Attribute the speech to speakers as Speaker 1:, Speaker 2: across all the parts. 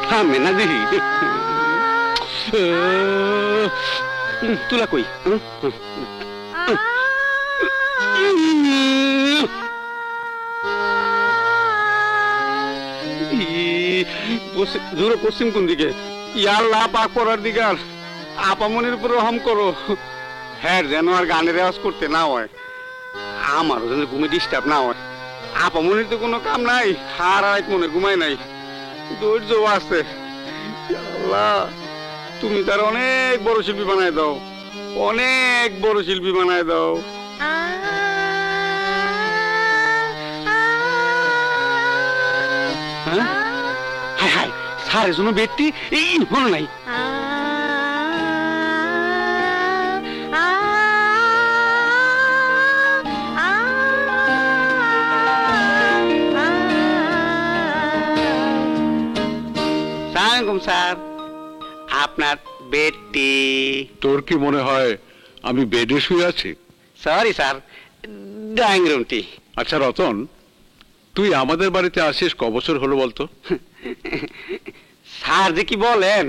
Speaker 1: থামে না দেখি তুলা কই জোরে পশ্চিম কোন দিকে ইয়াল্লাহ পাক পড়ার দিকে আর আপামনির উপর রহম করো হ্যাঁ যেন আর গানের রেওয়াজ করতে না হয় আমারও যেন ঘুমে ডিস্টার্ব না হয় আপামনির তো কোনো কাম নাই আর রাত মনে ঘুমায় নাই ধৈর্য আছে আল্লাহ তুমি তার অনেক বড় শিল্পী বানায় দাও অনেক বড় শিল্পী বানায় দাও হায় হায় সারের জন্য বেডটি এই মনে নাই স্যার আপনার বেডটি
Speaker 2: তোর কি মনে হয় আমি বেডে শুয়ে আছি?
Speaker 1: সরি স্যার ড্রয়িং রুমটি।
Speaker 2: আচ্ছা রতন, তুই আমাদের বাড়িতে আসিস ক বছর হলো বলতো?
Speaker 1: স্যার যে কি বলেন,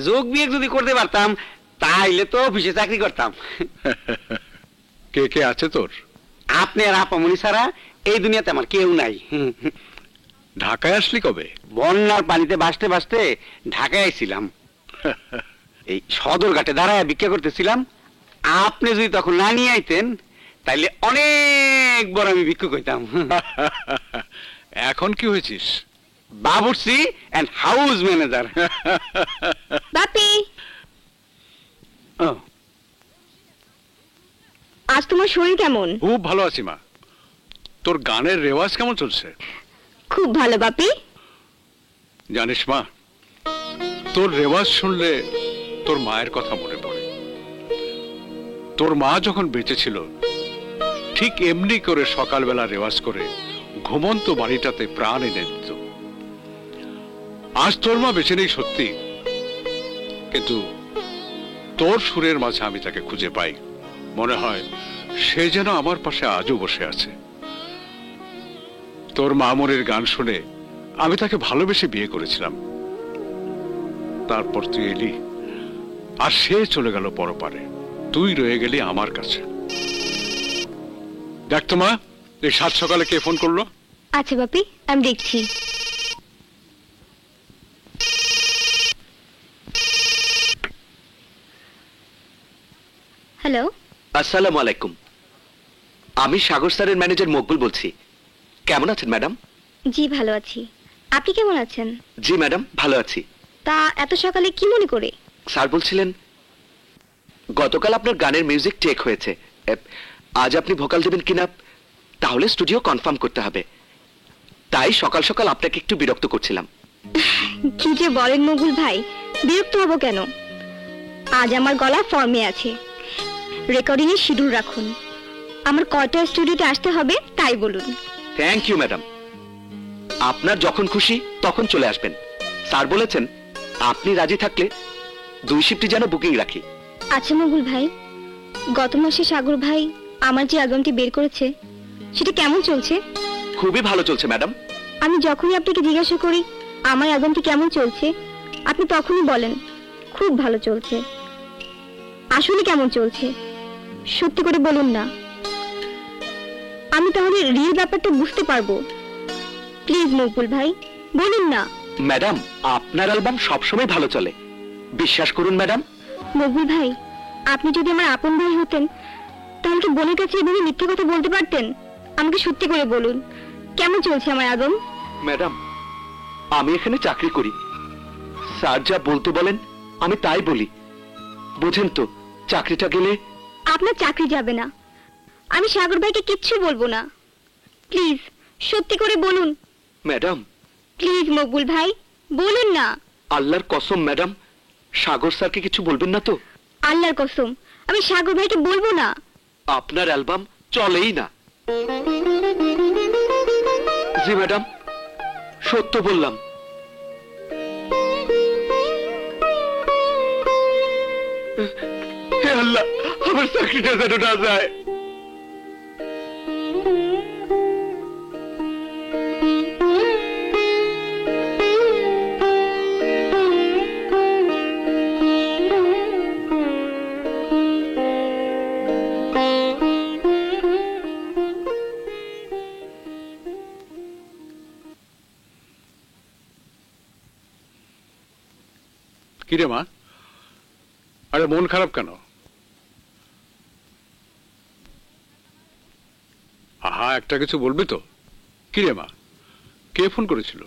Speaker 1: যোগ বিয়ে যদি করতে পারতাম তাইলে তো অফিসে চাকরি করতাম।
Speaker 2: কে কে আছে তোর?
Speaker 1: আপনি আর আপামনি ছাড়া এই দুনিয়াতে আমার কেউ নাই।
Speaker 2: ঢাকায় আসলি কবে?
Speaker 1: বন্যার পানিতে ভাসতে ভাসতে ঢাকায় আইছিলাম। এই সদরঘাটে দাঁড়ায় ভিক্ষা করতেছিলাম। আপনি যদি তখন না নিয়ে আইতেন তাইলে অনেক বড় আমি ভিক্ষুক হইতাম।
Speaker 2: এখন কি হয়েছিস?
Speaker 1: বাবুর্চি এন্ড হাউস ম্যানেজার।
Speaker 3: বাপি, আজ তোমার শরীর কেমন?
Speaker 2: খুব ভালো আছি মা। তোর গানের রেওয়াজ কেমন চলছে?
Speaker 3: খুব ভালো বাপি।
Speaker 2: জানিস মা, তোর রেওয়াজ শুনলে তোর মায়ের কথা মনে পড়ে। তোর মা যখন বেঁচে ছিল ঠিক এমনি করে সকালবেলা রেওয়াজ করে ঘুমন্ত বাড়িটাতে প্রাণ এনে দিত। আজ তোর মা বেঁচে নেই সত্যি, কিন্তু তোর সুরের মাঝে আমি তাকে খুঁজে পাই। মনে হয় সে যেন আমার পাশে আজও বসে আছে। তোর মামুরের গান শুনে আমি তাকে ভালোবেসে বিয়ে করেছিলাম। তারপর তুই এলি আর সে চলে গেল পরপারে। তুই রয়ে গেলি আমার কাছে। দেখ তো মা, এই সাত সকালে কে ফোন করলো?
Speaker 3: আচ্ছা বাপি, আমি দেখছি। হ্যালো,
Speaker 4: আসসালামু আলাইকুম। আমি সাগর স্যারের ম্যানেজার মকবুল বলছি। কেমন আছেন ম্যাডাম?
Speaker 3: জি ভালো আছি, আপনি কেমন আছেন?
Speaker 4: জি ম্যাডাম, ভালো আছি।
Speaker 3: তা এত সকালে কি মনে করে?
Speaker 4: স্যার বলছিলেন গতকাল আপনার গানের মিউজিক টেক হয়েছে, আজ আপনি ভোকাল দেবেন কিনা তাহলে স্টুডিও কনফার্ম করতে হবে। তাই সকাল সকাল আপনাকে একটু বিরক্ত করছিলাম।
Speaker 3: কি যে বলেন মকবুল ভাই, বিরক্ত হব কেন? আজ আমার গলা ফর্মে আছে। রেকর্ডিং এর শিডিউল রাখুন। আমার কয়টা স্টুডিওতে আসতে হবে তাই বলুন।
Speaker 4: Thank you madam. আপনার যখন খুশি তখন চলে আসবেন। স্যার বলেছেন আপনি রাজি থাকলে 2 শিফটই যেন বুকিং রাখি।
Speaker 3: আচ্ছা মকবুল ভাই, গত মাসে সাগর ভাই আমার যে অ্যালবামটি বের করেছে সেটা কেমন চলছে?
Speaker 4: খুবই ভালো চলছে ম্যাডাম।
Speaker 3: আমি যখনই আপনাকে জিজ্ঞাসা করি আমার অ্যালবামটি কেমন চলছে, আপনি তখনই বলেন খুব ভালো চলছে। আসলে কেমন চলছে সত্যি করে বলুন না, আমি তাহলে রিয়েল ব্যাপারটা বুঝতে পারবো। প্লিজ মকবুল ভাই বলুন না।
Speaker 4: ম্যাডাম, আপনার অ্যালবাম সবসময় ভালো চলে, বিশ্বাস করুন ম্যাডাম।
Speaker 3: মকবুল ভাই, আপনি যদি আমার আপন ভাই হতেন তাহলে কি বোনের কাছে এভাবে মিথ্যে কথা বলতে পারতেন? আমাকে সত্যি করে বলুন কেমন চলছে আমার অ্যালবাম।
Speaker 4: ম্যাডাম, আমি এখানে চাকরি করি। স্যার যা বলতে বলেন আমি তাই বলি, বুঝেন তো। চাকরিটা গেলে
Speaker 3: আপনার চাকরি যাবে না। আমি সাগর ভাইকে কিচ্ছু বলবো না। প্লিজ সত্যি করে বলুন।
Speaker 4: ম্যাডাম
Speaker 3: প্লিজ মকবুল ভাই বলুন না।
Speaker 4: আল্লাহর কসম ম্যাডাম, সাগর স্যারকে কিছু বলবেন না তো?
Speaker 3: আল্লাহর কসম আমি সাগর ভাইকে বলবো না।
Speaker 4: আপনার অ্যালবাম চলেই না। জি ম্যাডাম, সত্য বললাম। হে আল্লাহ, আমার চাকরিটা যেন না যায়।
Speaker 2: কিরে মা, আরে মন খারাপ কেন? আহা, একটা কিছু বলবি তো? কিরে মা, কে ফোন করেছিল?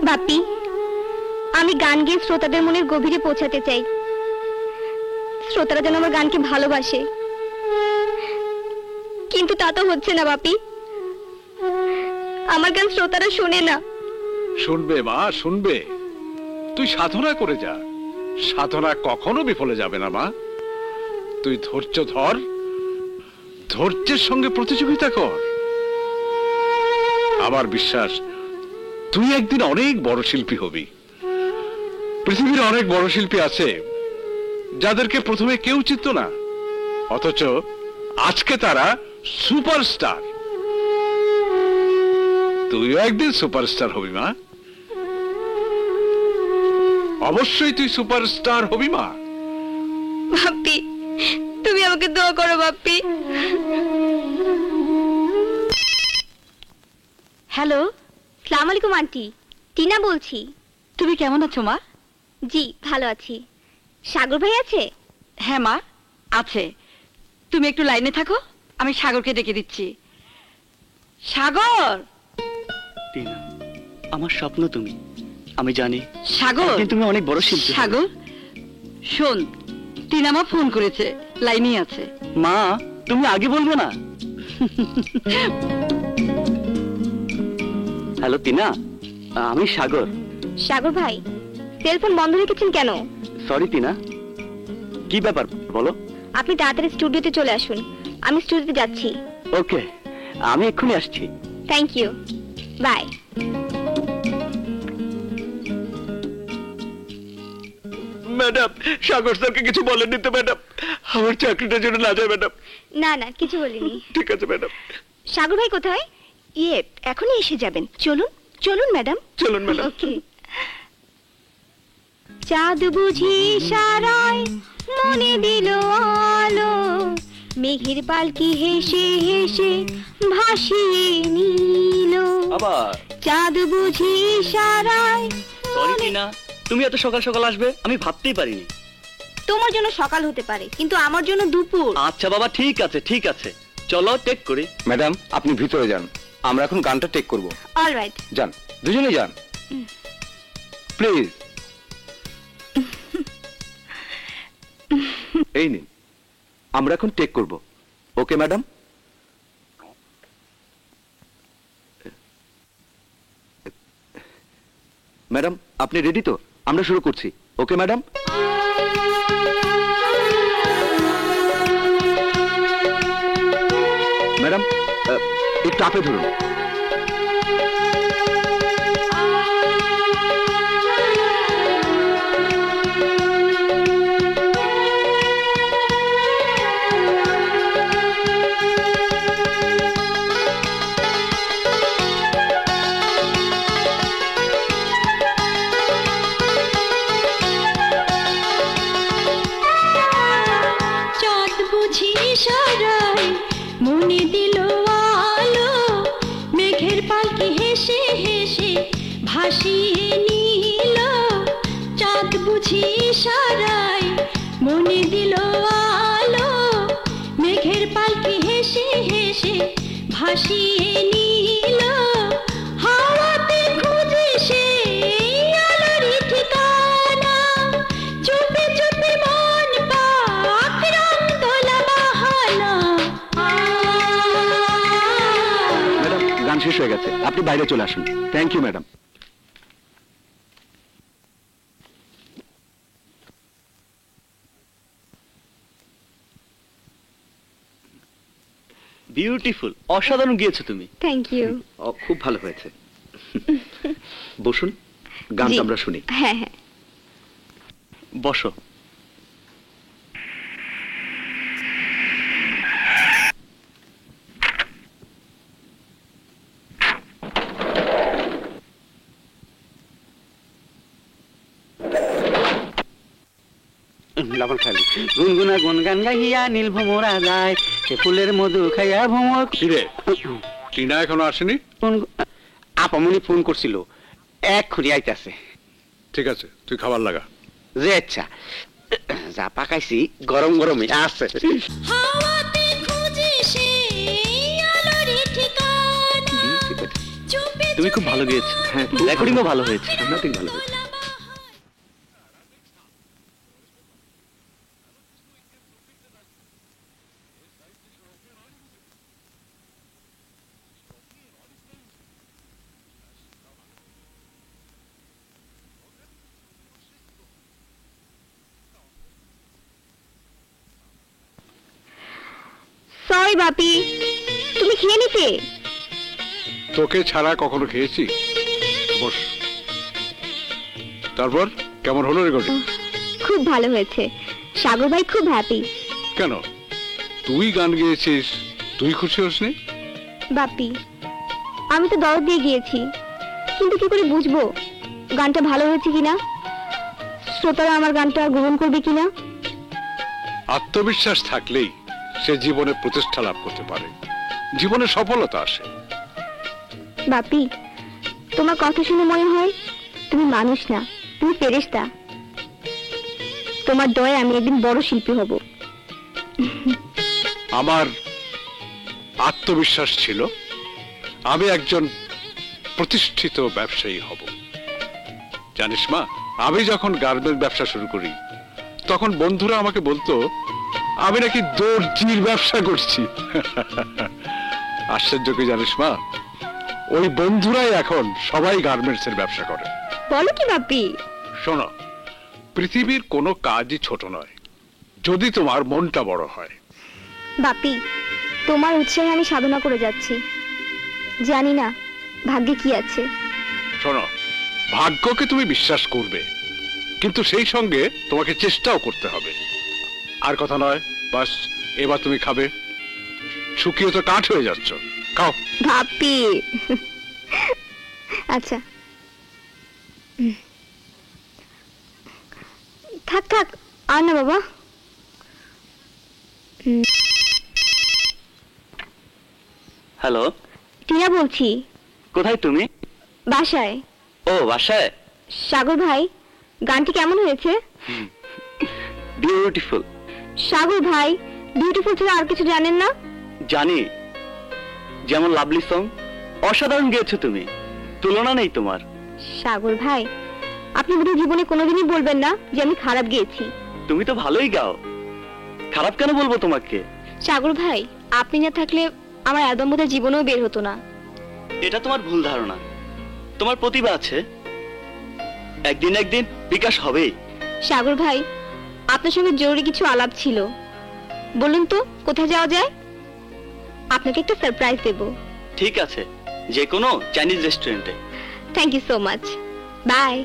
Speaker 3: বাপি, আমি গান গেয়ে শ্রোতাদের মনের গভীরে পৌঁছাতে চাই। শ্রোতারা যেন আমার গানকে ভালোবাসে, কিন্তু তা তো হচ্ছে না বাপি। আমার গান শ্রোতারা শোনে না।
Speaker 2: শুনবে মা, শুনবে। তুই সাধনা করে যা, সাধনা কখনো বিফলে যাবে না মা। তুই ধৈর্য ধর, ধৈর্যের সঙ্গে প্রতিযোগিতা কর। আমার বিশ্বাস তুই একদিন অনেক বড় শিল্পী হবি। পৃথিবীর অনেক বড় শিল্পী আছে যাদেরকে প্রথমে কেউ চিনত না, অথচ আজকে তারা সুপারস্টার। তুইও একদিন সুপারস্টার হবি মা, অবশ্যই তুই সুপারস্টার হবি মা।
Speaker 3: বাপি, তুমি আমাকে দোয়া করো বাপি। হ্যালো, সালাম আলাইকুম আন্টি, টিনা বলছি।
Speaker 5: তুমি কেমন আছো মা?
Speaker 3: জি ভালো আছি। সাগর ভাই আছে?
Speaker 5: হ্যাঁ মা, আছে। তুমি একটু লাইনে থাকো, আমি সাগরকে ডেকে দিচ্ছি। সাগর!
Speaker 6: টিনা, আমার স্বপ্ন তুমি। আমি জানি
Speaker 5: সাগর,
Speaker 6: একদিন তুমি অনেক বড় শিল্পী হবে।
Speaker 5: সাগর শোন, টিনা মা ফোন করেছে, লাইনেই আছে।
Speaker 6: মা, তুমি আগে বলবে না? হ্যালো টিনা, আমি সাগর।
Speaker 3: সাগর ভাই, টেলিফোন বন্ধ রেখেছেন কেন?
Speaker 6: সরি টিনা, কি ব্যাপার বলো?
Speaker 3: আপনি তাড়াতাড়ি স্টুডিওতে চলে আসুন, আমি স্টুডিওতে যাচ্ছি।
Speaker 6: ওকে, আমি এক্ষুনি আসছি।
Speaker 3: Thank you, bye.
Speaker 4: Madam, Sagar স্যারকে কিছু বলেননি তো ম্যাডাম? আমার চাকরিটা যেন না যায় ম্যাডাম।
Speaker 3: না না, কিছু বলিনি।
Speaker 4: ঠিক আছে ম্যাডাম।
Speaker 3: সাগর ভাই কোথায়? এখনই এসে যাবেন। চলুন চলুন ম্যাডাম।
Speaker 4: চলুন ম্যাডাম।
Speaker 3: ওকে। চাঁদ বুঝি সারায় মনে দিল আলো, মেঘের পালকি হেসে হেসে ভাসিয়ে নিল।
Speaker 6: আবার
Speaker 3: চাঁদ বুঝি সারায়।
Speaker 6: সরি টিনা, তুমি এত সকাল সকাল আসবে আমি ভাবতেই পারিনি।
Speaker 3: তোমার জন্য সকাল হতে পারে, কিন্তু আমার জন্য দুপুর।
Speaker 6: আচ্ছা বাবা, ঠিক আছে ঠিক আছে, চলো টেক করি।
Speaker 1: ম্যাডাম, আপনি ভিতরে যান, আমরা এখন গানটা টেক করব।
Speaker 3: অলরাইট।
Speaker 1: যান, দুজনেই যান প্লিজ।
Speaker 4: এই নিন, আমরা এখন টেক করব। Okay madam? ম্যাডাম, আপনি রেডি তো? আমরা শুরু করছি। Okay madam? ম্যাডাম, একটু আপে ধরুন।
Speaker 7: চাঁদ বুঝি সারায় মনে দিল আলো, মেঘের পালকি হেসে হেসে ভাসিয়ে নিল। চাঁদ বুঝি সারায় মনে দিল আলো, মেঘের পালকি হেসে হেসে ভাসিয়ে নিল। হাওয়াতে খুঁজে সে আলোরই ঠিকানা, চুপে চুপে মন পাক রং দোলা বাহানা।
Speaker 4: ম্যাডাম, গান শেষ হয়ে গেছে, আপনি বাইরে চলে আসুন। Thank you madam.
Speaker 6: বিউটিফুল, অসাধারণ গিয়েছো তুমি।
Speaker 3: Thank you.
Speaker 4: খুব ভালো হয়েছে। বসুন, গানটা আমরা শুনি।
Speaker 3: হ্যাঁ হ্যাঁ।
Speaker 6: বসো।
Speaker 1: লবণ খালি গুনগুনা গুনগান গাইয়া নীল ভ্রমরা যায়, সে ফুলের মধু খাইয়া ভ্রমর।
Speaker 2: কিরে, টিনা এখনো আসেনি?
Speaker 1: আপামনি ফোন করছিল, এক্ষুনি আইতাছে।
Speaker 2: ঠিক আছে, তুই খাবার লাগা।
Speaker 1: যে আচ্ছা, যা পাকাইছি গরম গরমই আছে।
Speaker 7: হাওয়াতে খুঁজে সে আলোর ঠিকানা চুপে
Speaker 6: তুমি খুব ভালো গেয়েছো, হ্যাঁ রেকর্ডিংও ভালো হয়েছে।
Speaker 1: নাথিং ভালো হয়েছে।
Speaker 3: সরি বাপি, তুমি খেয়ে নিতে।
Speaker 2: তোকে ছাড়া কখনো খেয়েছি? বস। তারপর কেমন হলো রেকর্ডিং?
Speaker 3: খুব ভালো হয়েছে, সাগর ভাই খুব হ্যাপি।
Speaker 2: কেন, তুই গান গেয়েছিস, তুই খুশি হসনি?
Speaker 3: বাপি, আমি তো দরদ দিয়ে গিয়েছি, কিন্তু কি করে বুঝবো গানটা ভালো হয়েছে কিনা, শ্রোতারা আমার গানটা গ্রহণ করবে কিনা?
Speaker 2: আত্মবিশ্বাস থাকলেই সে জীবনে প্রতিষ্ঠা লাভ করতে পারে, জীবনে সফলতা আসে।
Speaker 3: বাপি, তোমার কথা শুনে মনে হয় তুমি মানুষ না, তুমি ফেরেশতা। তোমার দয়ে আমি একদিন বড় শিল্পী হব।
Speaker 2: আমার আত্মবিশ্বাস ছিল আমি একজন প্রতিষ্ঠিত ব্যবসায়ী হব। জানিস মা, আমি যখন গার্মেন্ট ব্যবসা শুরু করি তখন বন্ধুরা আমাকে বলতো আমি নাকি দর্জির ব্যবসা করছি। আশ্চর্য কি জানিস মা, ওই বন্ধুরাই এখন সবাই গার্মেন্টস এর ব্যবসা করে।
Speaker 3: বলো কি বাপি?
Speaker 2: শোনো, পৃথিবীর কোনো কাজই ছোট নয় যদি তোমার মনটা বড় হয়।
Speaker 3: বাপি, তোমার উৎসাহে আমি সাধনা করে যাচ্ছি, জানি না ভাগ্যে কি আছে।
Speaker 2: শোনো, ভাগ্যকে তুমি বিশ্বাস করবে, কিন্তু সেই সঙ্গে তোমাকে চেষ্টাও করতে হবে। আর কথা নয়, বাস এবার তুমি খাবে, শুকিয়ে তো কাঠ হয়ে যাচ্ছ, খাও।
Speaker 3: বাপি আচ্ছা, থাক থাক, আর না বাবা।
Speaker 6: হ্যালো,
Speaker 3: টিনা বলছি।
Speaker 6: কোথায় তুমি?
Speaker 3: বাসায়।
Speaker 6: ও বাসায়।
Speaker 3: সাগর ভাই, গানটি কেমন হয়েছে?
Speaker 6: বিউটিফুল।
Speaker 3: সাগর ভাই, বিউটিফুল ছাড়া আর কিছু জানেন না?
Speaker 6: জানি, যেমন লাভলি সং, অসাধারণ গেয়েছো তুমি, তুলনা নেই তোমার।
Speaker 3: সাগর ভাই, আপনি বোধহয় জীবনে কোনোদিনই বলবেন না যে আমি খারাপ গেয়েছি।
Speaker 6: তুমি তো ভালোই গাও, খারাপ কেন বলবো তোমাকে?
Speaker 3: সাগর ভাই, আপনি না থাকলে আমার অ্যালবাম বোধহয় জীবনেও বের হতো না।
Speaker 6: এটা তোমার ভুল ধারণা, তোমার প্রতিভা আছে, একদিন একদিন বিকাশ হবেই।
Speaker 3: সাগর ভাই, আপনার সঙ্গে জরুরি কিছু আলাপ ছিল। বলুন তো কোথায় যাওয়া যায়? আপনাকে একটা সারপ্রাইজ দেব।
Speaker 6: ঠিক আছে, যে কোনো চাইনিজ রেস্টুরেন্টে।
Speaker 3: Thank you so much, bye.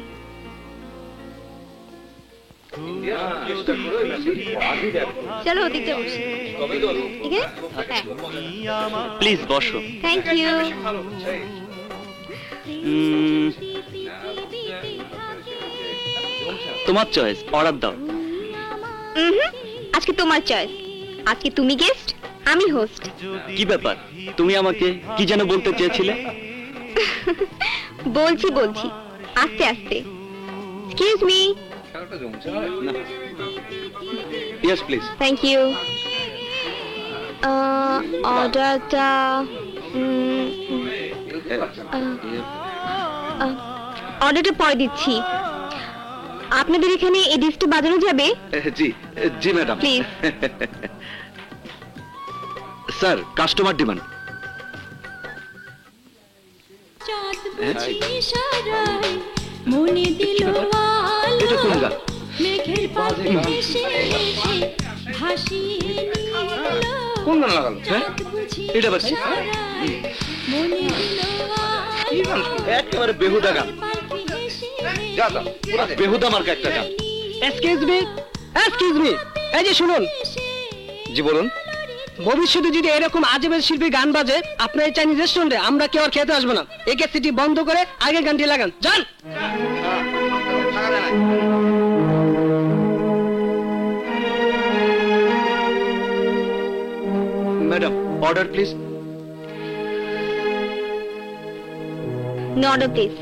Speaker 3: চলো ওদিকে বসি। এখানে? হ্যাঁ,
Speaker 6: প্লিজ বসো।
Speaker 3: Thank you.
Speaker 6: তোমার চয়েস, অর্ডার দাও।
Speaker 3: আজকে তোমার চয়েস, আজকে তুমি গেস্ট, আমি হোস্ট।
Speaker 6: কি ব্যাপার, তুমি আমাকে কি যেন বলতে চেয়েছিলে?
Speaker 3: বলছি বলছি, আস্তে আস্তে। Excuse me.
Speaker 6: Yes please.
Speaker 3: Thank you. অর্ডারটা অর্ডারটা পরে দিচ্ছি। আপনাদের এখানে এই ডিশটা বাজানো যাবে?
Speaker 4: জি জি madam.
Speaker 3: Please.
Speaker 4: Sir, customer demand.
Speaker 7: চাঁদ বুঝি ইশারায় মনে দিল
Speaker 4: এটা কোন
Speaker 7: আলো
Speaker 4: গান?
Speaker 7: মেঘের পাখি হেসে হেসে ভাসিয়ে নিল
Speaker 1: কোন গান লাগালো?
Speaker 7: চাঁদ বুঝি
Speaker 4: এটা বাজছে।
Speaker 7: ইশারায় মনে দিল আলো
Speaker 4: একেবারে বেহুদা গান,
Speaker 7: পাখি হেসে
Speaker 1: যা যা, পুরা দে।
Speaker 4: বেহুদা মার্কা একটা গান।
Speaker 8: এক্সকিউজ মি, এই যে শুনুন,
Speaker 1: জি বলুন।
Speaker 8: ভবিষ্যতে যদি এরকম আজেবাজে শিল্পী গান বাজে আপনার এই চাইনিজ রেস্টুরেন্টে, আমরা কেউ আর খেতে আসবো না। একে সিটি বন্ধ করে আগে গানটি লাগান, যান।
Speaker 4: Madam, order please.
Speaker 3: No order please.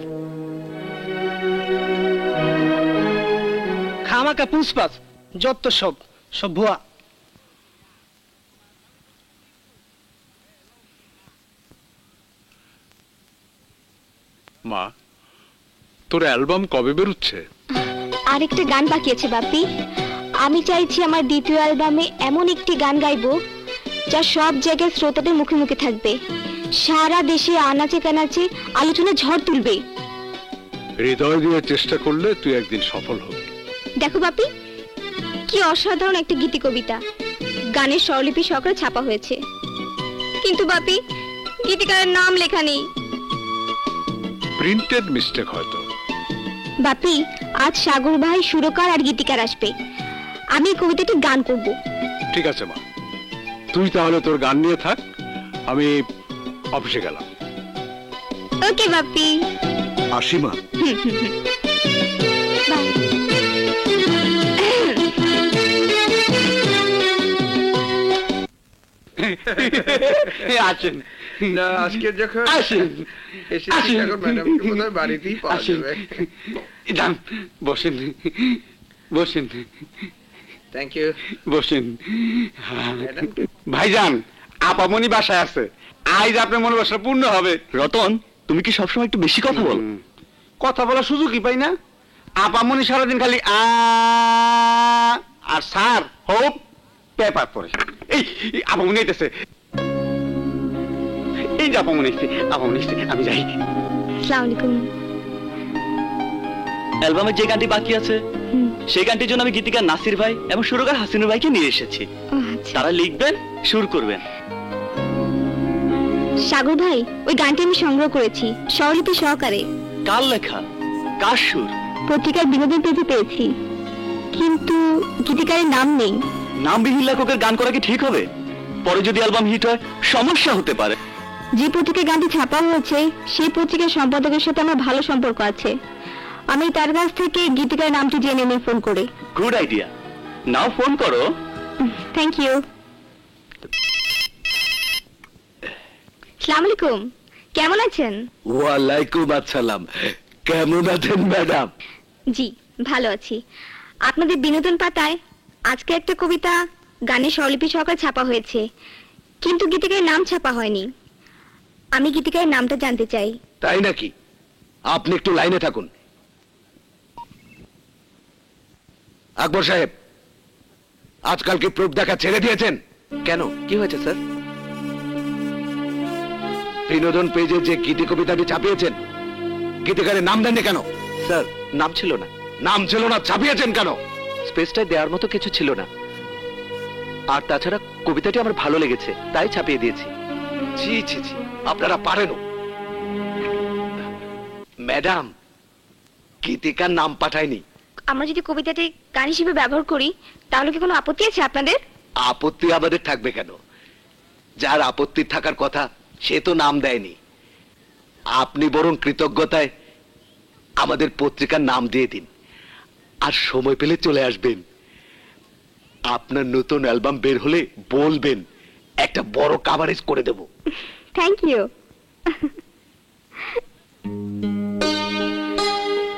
Speaker 8: পাকা পুষ্পাস, যত সব সব ভুয়া।
Speaker 2: মা, তোর অ্যালবাম কবে বেরোচ্ছে?
Speaker 3: আরেকটা গান বাকি আছে বাপি। আমি চাইছি আমার দ্বিতীয় অ্যালবামে এমন একটি গান গাইবো যা সব জায়গায় শ্রোতাদের মুখে মুখে থাকবে, সারা দেশে আনাচে কানাচে আলোচনা ঝড় তুলবে।
Speaker 2: হৃদয় দিয়ে চেষ্টা করলে তুই একদিন সফল হবি।
Speaker 3: দেখো বাপি, কি অসাধারণ একটা গীতি কবিতা, গানের স্বরলিপি সহকারে ছাপা হয়েছে, কিন্তু বাপি গীতিকারের নাম লেখা নেই।
Speaker 2: প্রিন্টেড মিস্টেক হয়তো।
Speaker 3: বাপি, আজ সাগর ভাই সুরকার আর গীতিকার আসবে, আমি এই কবিতাটি গান করব।
Speaker 2: ঠিক আছে মা, তুই তাহলে তোর গান নিয়ে থাক, আমি অফিসে গেলাম।
Speaker 3: ওকে বাপি,
Speaker 2: আসি মা।
Speaker 3: বাই।
Speaker 1: আছেন
Speaker 9: না, আজকে যখন
Speaker 1: আসেন
Speaker 9: এসেছি এখন ম্যাডামকে বোধহয় বাড়িতেই পাওয়া
Speaker 1: আসেন,
Speaker 9: যাবে।
Speaker 1: যান বসেন বসেন
Speaker 9: থ্যাংক ইউ।
Speaker 1: বসেন।
Speaker 9: ম্যাডাম
Speaker 1: ভাইজান, আপামনি বাসায় আছে, আজ আপনার মনে বাসা পূর্ণ হবে।
Speaker 6: রতন, তুমি কি সবসময় একটু বেশি কথা বল?
Speaker 1: কথা বলার সুযোগই পাই না। আপামনি সারাদিন খালি আর স্যার হোপ পেপার পড়ে। এই আপামনি আইতেছে, এই যে আপামনি এসছে, আপামনি এসছে, আমি যাই।
Speaker 3: আসসালামু আলাইকুম।
Speaker 6: অ্যালবামের যে গানটি বাকি আছে সেই গানটির জন্য আমি গীতিকার নাসির ভাই এবং সুরকার হাসিনুর ভাইকে নিয়ে এসেছি।
Speaker 3: ও আচ্ছা।
Speaker 6: তারা লিখবেন, সুর করবেন।
Speaker 3: সাগর ভাই, ওই গানটি আমি সংগ্রহ করেছি স্বরলিপি সহকারে।
Speaker 6: কার লেখা, কার সুর?
Speaker 3: পত্রিকার বিনোদন পেজে পেয়েছি, কিন্তু গীতিকারের নাম নেই।
Speaker 6: নামবিহীন লেখকের গান করা কি ঠিক হবে? পরে যদি অ্যালবাম হিট হয় সমস্যা হতে পারে।
Speaker 3: যে পত্রিকায় গানটি ছাপা হয়েছে সেই পত্রিকার সম্পাদকের সাথে আমার ভালো সম্পর্ক আছে, আমি তার কাছ থেকে গীতিকারের নামটি জেনে নিই ফোন করে।
Speaker 6: গুড আইডিয়া, নাও ফোন করো।
Speaker 3: Thank you. আসসালামু আলাইকুম, কেমন আছেন?
Speaker 4: ওয়ালাইকুম আসসালাম। কেমন আছেন ম্যাডাম?
Speaker 3: জি ভালো আছি। আপনাদের বিনোদন পাতায় আজকে একটা কবিতা গানের স্বরলিপি সহকারে ছাপা হয়েছে, কিন্তু গীতিকারের নাম ছাপা হয়নি। আমি গীতিকারের নামটা জানতে চাই।
Speaker 4: তাই নাকি? আপনি একটু লাইনে থাকুন। আকবর সাহেব, আজকাল কি প্রুফ দেখা ছেড়ে দিয়েছেন?
Speaker 6: কেন, কি হয়েছে স্যার?
Speaker 4: বিনোদন পেজে যে গীতি কবিতাটি ছাপিয়েছেন, গীতিকারের নাম দেননি কেন?
Speaker 6: স্যার, নাম ছিল না।
Speaker 4: নাম ছিল না, ছাপিয়েছেন কেন?
Speaker 6: স্পেসটায় দেওয়ার মতো কিছু ছিল না, আর তাছাড়া কবিতাটি আমার ভালো লেগেছে তাই ছাপিয়ে দিয়েছি।
Speaker 4: জি জি জি, আপনারা পারেনও। ম্যাডাম, গীতিকার নাম পাঠায়নি।
Speaker 3: আমরা যদি কবিতাটি গান হিসেবে ব্যবহার করি তাহলে কি কোনো আপত্তি আছে আপনাদের?
Speaker 4: আপত্তি আমাদের থাকবে কেন? যার আপত্তি থাকার কথা সে তো নাম দেয়নি। আপনি বরং কৃতজ্ঞতায় আমাদের পত্রিকার নাম দিয়ে দিন, আর সময় পেলে চলে আসবেন। আপনার নতুন অ্যালবাম বের হলে বলবেন, একটা বড় কাভারেজ করে দেব।
Speaker 3: Thank you.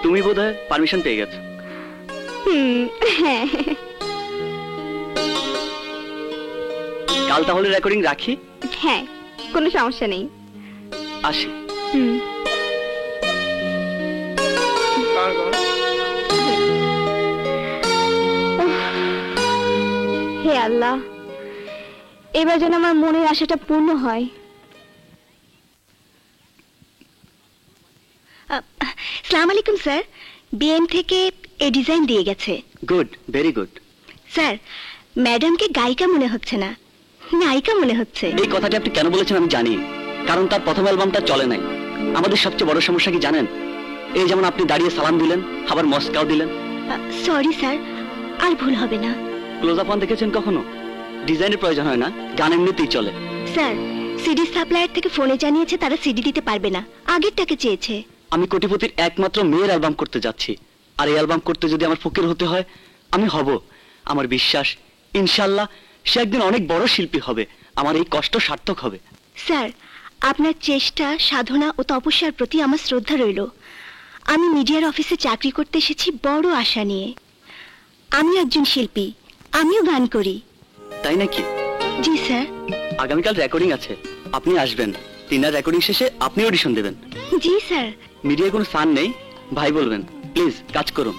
Speaker 6: তুমি বোধহয় পারমিশন পেয়ে গেছো।
Speaker 3: হ্যাঁ।
Speaker 6: কাল তাহলে রেকর্ডিং রাখি?
Speaker 3: হ্যাঁ, কোনো সমস্যা নেই।
Speaker 6: আসি।
Speaker 3: হে আল্লাহ, এবার যেন আমার মনের আশাটা পূর্ণ হয়। আসসালামু আলাইকুম স্যার, বিএম থেকে এই ডিজাইন দিয়ে গেছে।
Speaker 6: Good, very good.
Speaker 3: স্যার, ম্যাডামকে গায়িকা মনে হচ্ছে না, নায়িকা মনে হচ্ছে।
Speaker 6: এই কথাটি আপনি কেন বলেছেন আমি জানি, কারণ তার প্রথম অ্যালবামটা চলে নাই। আমাদের সবচেয়ে বড় সমস্যা কি জানেন? এই যেমন আপনি দাঁড়িয়ে সালাম দিলেন, আবার মস্কাও দিলেন।
Speaker 3: সরি স্যার, আর ভুল হবে না।
Speaker 6: ক্লোজ আপ দেখেছেন কখনো? ডিজাইনের প্রয়োজন হয় না, গান এমনিতেই চলে।
Speaker 3: স্যার, সিডি সাপ্লায়ার থেকে ফোনে জানিয়েছে তারা সিডি দিতে পারবে না, আগেরটাকে চেয়েছে।
Speaker 6: আমি কোটিপতির একমাত্র মেয়ের অ্যালবাম করতে যাচ্ছি, আর এই অ্যালবাম করতে যদি আমার ফকির হতে হয় আমি হব। আমার বিশ্বাস ইনশাআল্লাহ সে একদিন অনেক বড় শিল্পী হবে, আমার এই কষ্ট সার্থক হবে।
Speaker 3: স্যার, আপনার চেষ্টা, সাধনা ও তপস্যার প্রতি আমার শ্রদ্ধা রইল। আমি মিডিয়ার অফিসে চাকরি করতে এসেছি বড় আশা নিয়ে। আমি একজন শিল্পী, আমিও গান করি।
Speaker 6: তাই নাকি?
Speaker 3: জি স্যার।
Speaker 6: আগামীকাল রেকর্ডিং আছে, আপনি আসবেন। তিনার রেকর্ডিং শেষে আপনি অডিশন দেবেন।
Speaker 3: জি স্যার।
Speaker 6: মিডিয়ায় কোনো ফান নেই, ভাই বলবেন। প্লিজ কাজ করুন।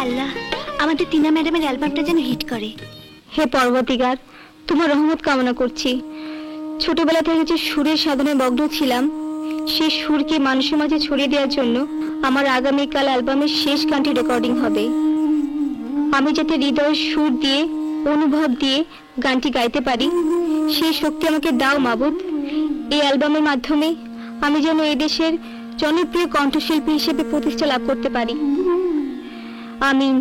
Speaker 3: আল্লাহ আমাদের টিনা ম্যাডামের অ্যালবামটা যেন হিট করে। হে পরবর্তীকার, তোমার রহমত কামনা করছি। ছোটবেলা থেকে যে সুরের সাধনায় মগ্ন ছিলাম, সেই সুরকে মানুষের মাঝে ছড়িয়ে দেওয়ার জন্য আমার আগামীকাল অ্যালবামের শেষ গানটি রেকর্ডিং হবে। আমি যাতে হৃদয়ের সুর দিয়ে, অনুভব দিয়ে গানটি গাইতে পারি, সেই শক্তি আমাকে দাও মাবুদ। এই অ্যালবামের মাধ্যমে আমি যেন এই দেশের জনপ্রিয় কণ্ঠশিল্পী হিসেবে প্রতিষ্ঠা লাভ করতে পারি। আমিন।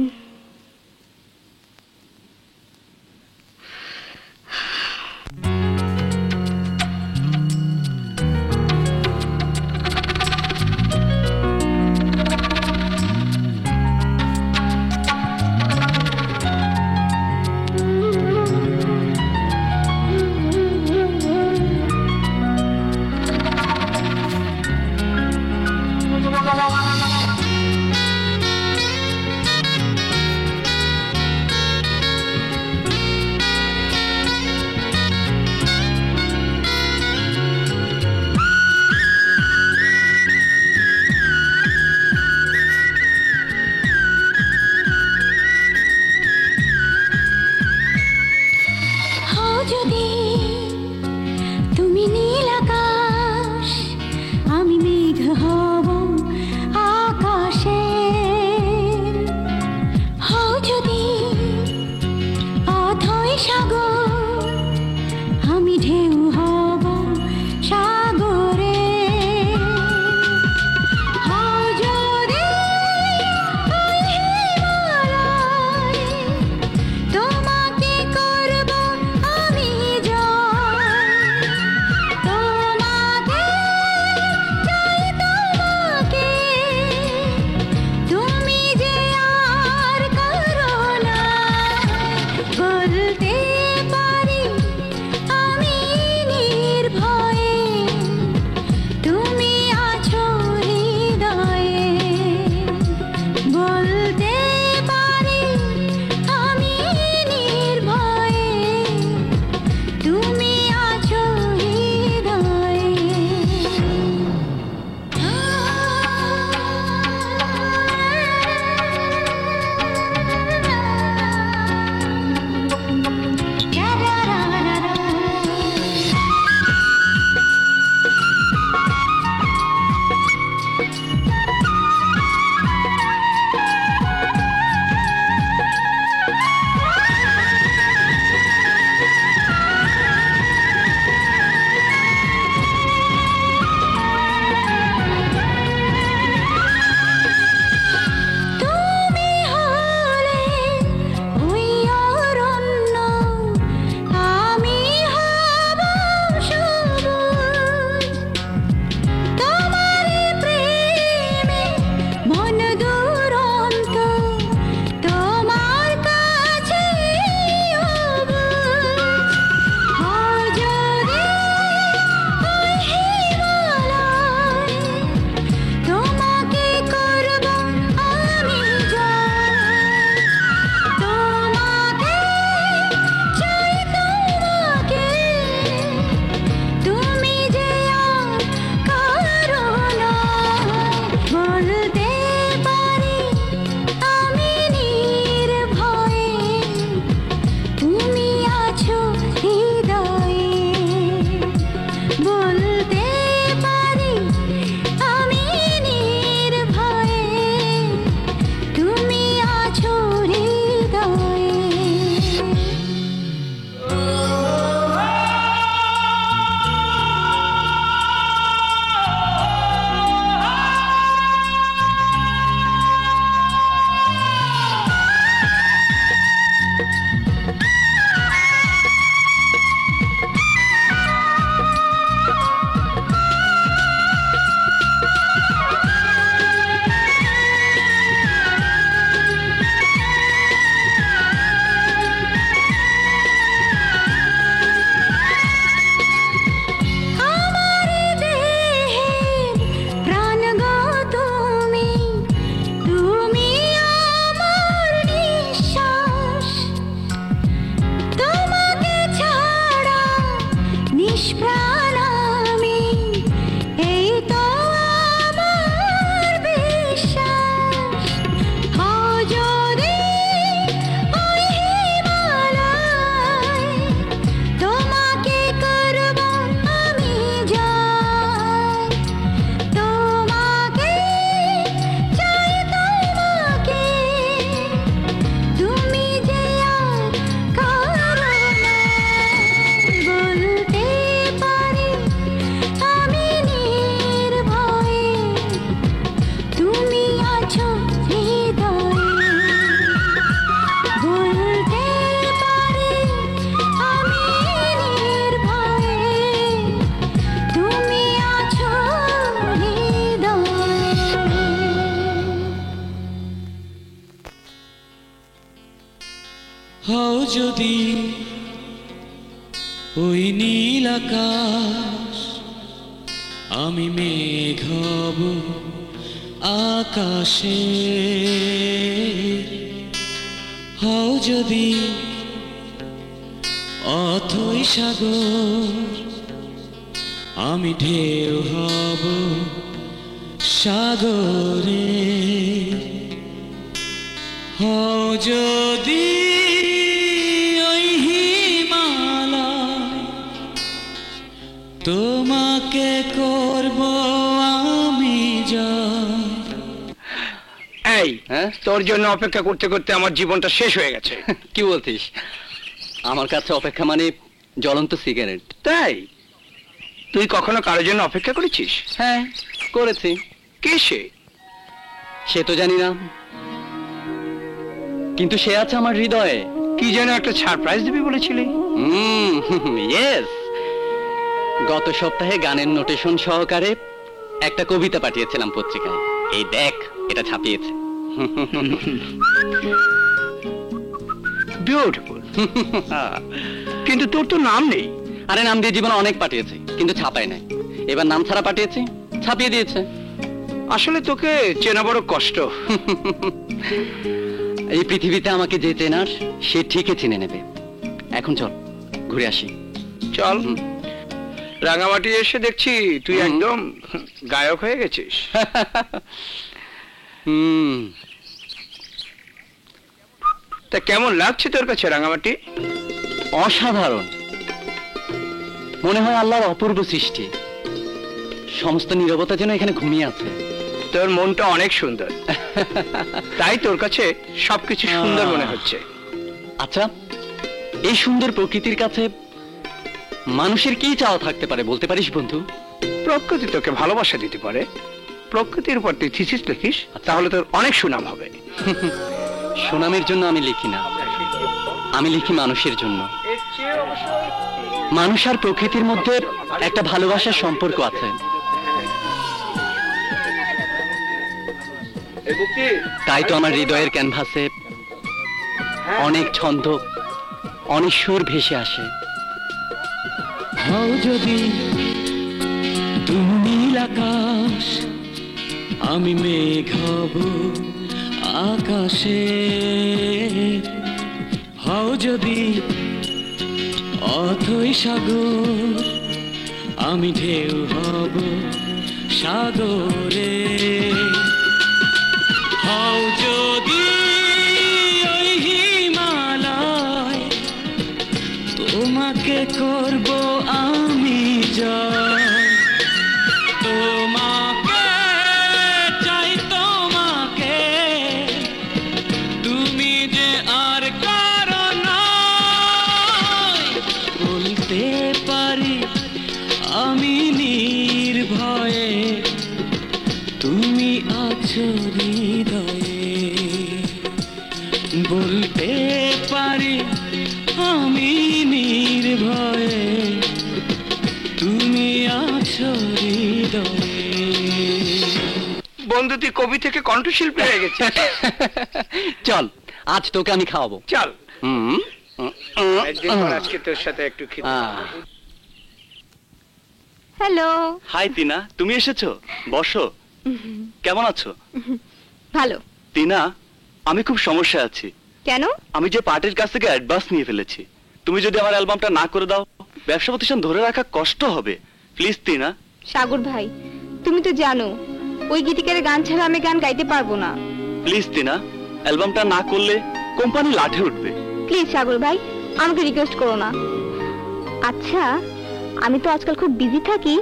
Speaker 7: হও যদি ওই নীল আকাশ, আমি মেঘ হব আকাশে। হও যদি অথই সাগর, আমি ঢেউ হব সাগরে। হও যদি ওই হিমালয়, তোমাকে করব আমি জয়।
Speaker 1: এই
Speaker 6: হ্যাঁ?
Speaker 1: তোর জন্য অপেক্ষা করতে করতে আমার জীবনটা শেষ হয়ে গেছে।
Speaker 6: কি বলতিস? আমার কাছে অপেক্ষা মানে জ্বলন্ত সিগারেট।
Speaker 1: তাই তুই কখনো কারোর জন্য অপেক্ষা করেছিস?
Speaker 6: হ্যাঁ, করেছি।
Speaker 1: কে সে?
Speaker 6: সে তো জানি না, কিন্তু সে আছে আমার হৃদয়ে।
Speaker 1: কি যেন একটা সারপ্রাইজ দিবি বলেছিলি?
Speaker 6: ইয়েস, গত সপ্তাহে গানের নোটেশন সহকারে একটা কবিতা পাঠিয়েছিলাম পত্রিকায়। এই দেখ, এটা ছাপিয়েছে।
Speaker 1: বিউটিফুল। কিন্তু তোর তো নাম নেই।
Speaker 6: আরে নাম দিয়ে জীবনে অনেক পাঠিয়েছি, কিন্তু ছাপায় নাই। এবার নাম ছাড়া পাঠিয়েছি, ছাপিয়ে দিয়েছে।
Speaker 1: আসলে তোকে চেনা বড় কষ্ট।
Speaker 6: এই পৃথিবীতে আমাকে যে চেনার সে ঠিকই চিনে নেবে। এখন চল ঘুরে আসি।
Speaker 1: চল। রাঙামাটি এসে দেখছি তুই
Speaker 6: হুম।
Speaker 1: একদম গায়ক হয়ে গেছিস।
Speaker 6: হুম,
Speaker 1: তা কেমন লাগছে তোর কাছে রাঙামাটি?
Speaker 6: অসাধারণ। মনে হয় আল্লাহর অপূর্ব সৃষ্টি। সমস্ত নীরবতা যেন এখানে ঘুমিয়ে আছে।
Speaker 1: তোর মনটা অনেক সুন্দর, তাই তোর কাছে সবকিছু সুন্দর মনে হচ্ছে।
Speaker 6: আচ্ছা, এই সুন্দর প্রকৃতির কাছে মানুষের কি চাওয়া থাকতে পারে বলতে পারিস বন্ধু?
Speaker 1: প্রকৃতি তোকে ভালোবাসা দিতে পারে। প্রকৃতির উপর তুই থিসিস লিখিস, তাহলে তোর অনেক সুনাম হবে।
Speaker 6: সুনামের জন্য আমি লিখি না, আমি লিখি মানুষের জন্য। মানুষ আর প্রকৃতির মধ্যে একটা ভালোবাসার সম্পর্ক আছে। তাই তো আমার হৃদয়ের ক্যানভাসে অনেক ছন্দ, অনেক সুর ভেসে আসে।
Speaker 7: হও যদি তুমি নীল আকাশ, আমি মেঘ হব আকাশে। হও যদি অথই সাগর, আমি ঢেউ হব সাগরে। হও যদি ওই হিমালয়, তোমাকে করব আমি জয়। তোমাকে চাই, তোমাকে, তুমি যে আর কারো নয়। বলতে পারি আমি নির্ভয়ে, তুমি আছো হৃদয়ে। বলতে পারি আমি নির্ভয়ে, তুমি আছো হৃদয়ে।
Speaker 1: বন্ধু, তুই কবি থেকে কণ্ঠশিল্পী হয়ে গেছিস।
Speaker 6: চল, আজ তোকে আমি খাওয়াবো।
Speaker 1: চল,
Speaker 6: হুম,
Speaker 1: একদিন পর আজকে তোর সাথে একটু খেতে হবে।
Speaker 3: হ্যালো।
Speaker 6: হাই টিনা, তুমি এসেছো? বসো। কেমন আছো?
Speaker 3: ভালো।
Speaker 6: টিনা, আমি খুব সমস্যা আছি।
Speaker 3: কেন?
Speaker 6: আমি যে পার্টির কাছ থেকে অ্যাডভান্স নিয়ে ফেলেছি। তুমি যদি আমার অ্যালবামটা না করে দাও, ব্যবসা প্রতিষ্ঠান ধরে রাখা কষ্ট হবে। প্লিজ টিনা।
Speaker 3: সাগর ভাই, তুমি তো জানো ওই গীতিকারের গান ছাড়া আমি গান গাইতে পারবো না।
Speaker 6: প্লিজ টিনা, অ্যালবামটা না করলে কোম্পানি লাঠে উঠবে।
Speaker 3: প্লিজ সাগর ভাই, আমাকে রিকোয়েস্ট করো না। আচ্ছা, আমি তো আজকাল খুব বিজি থাকি,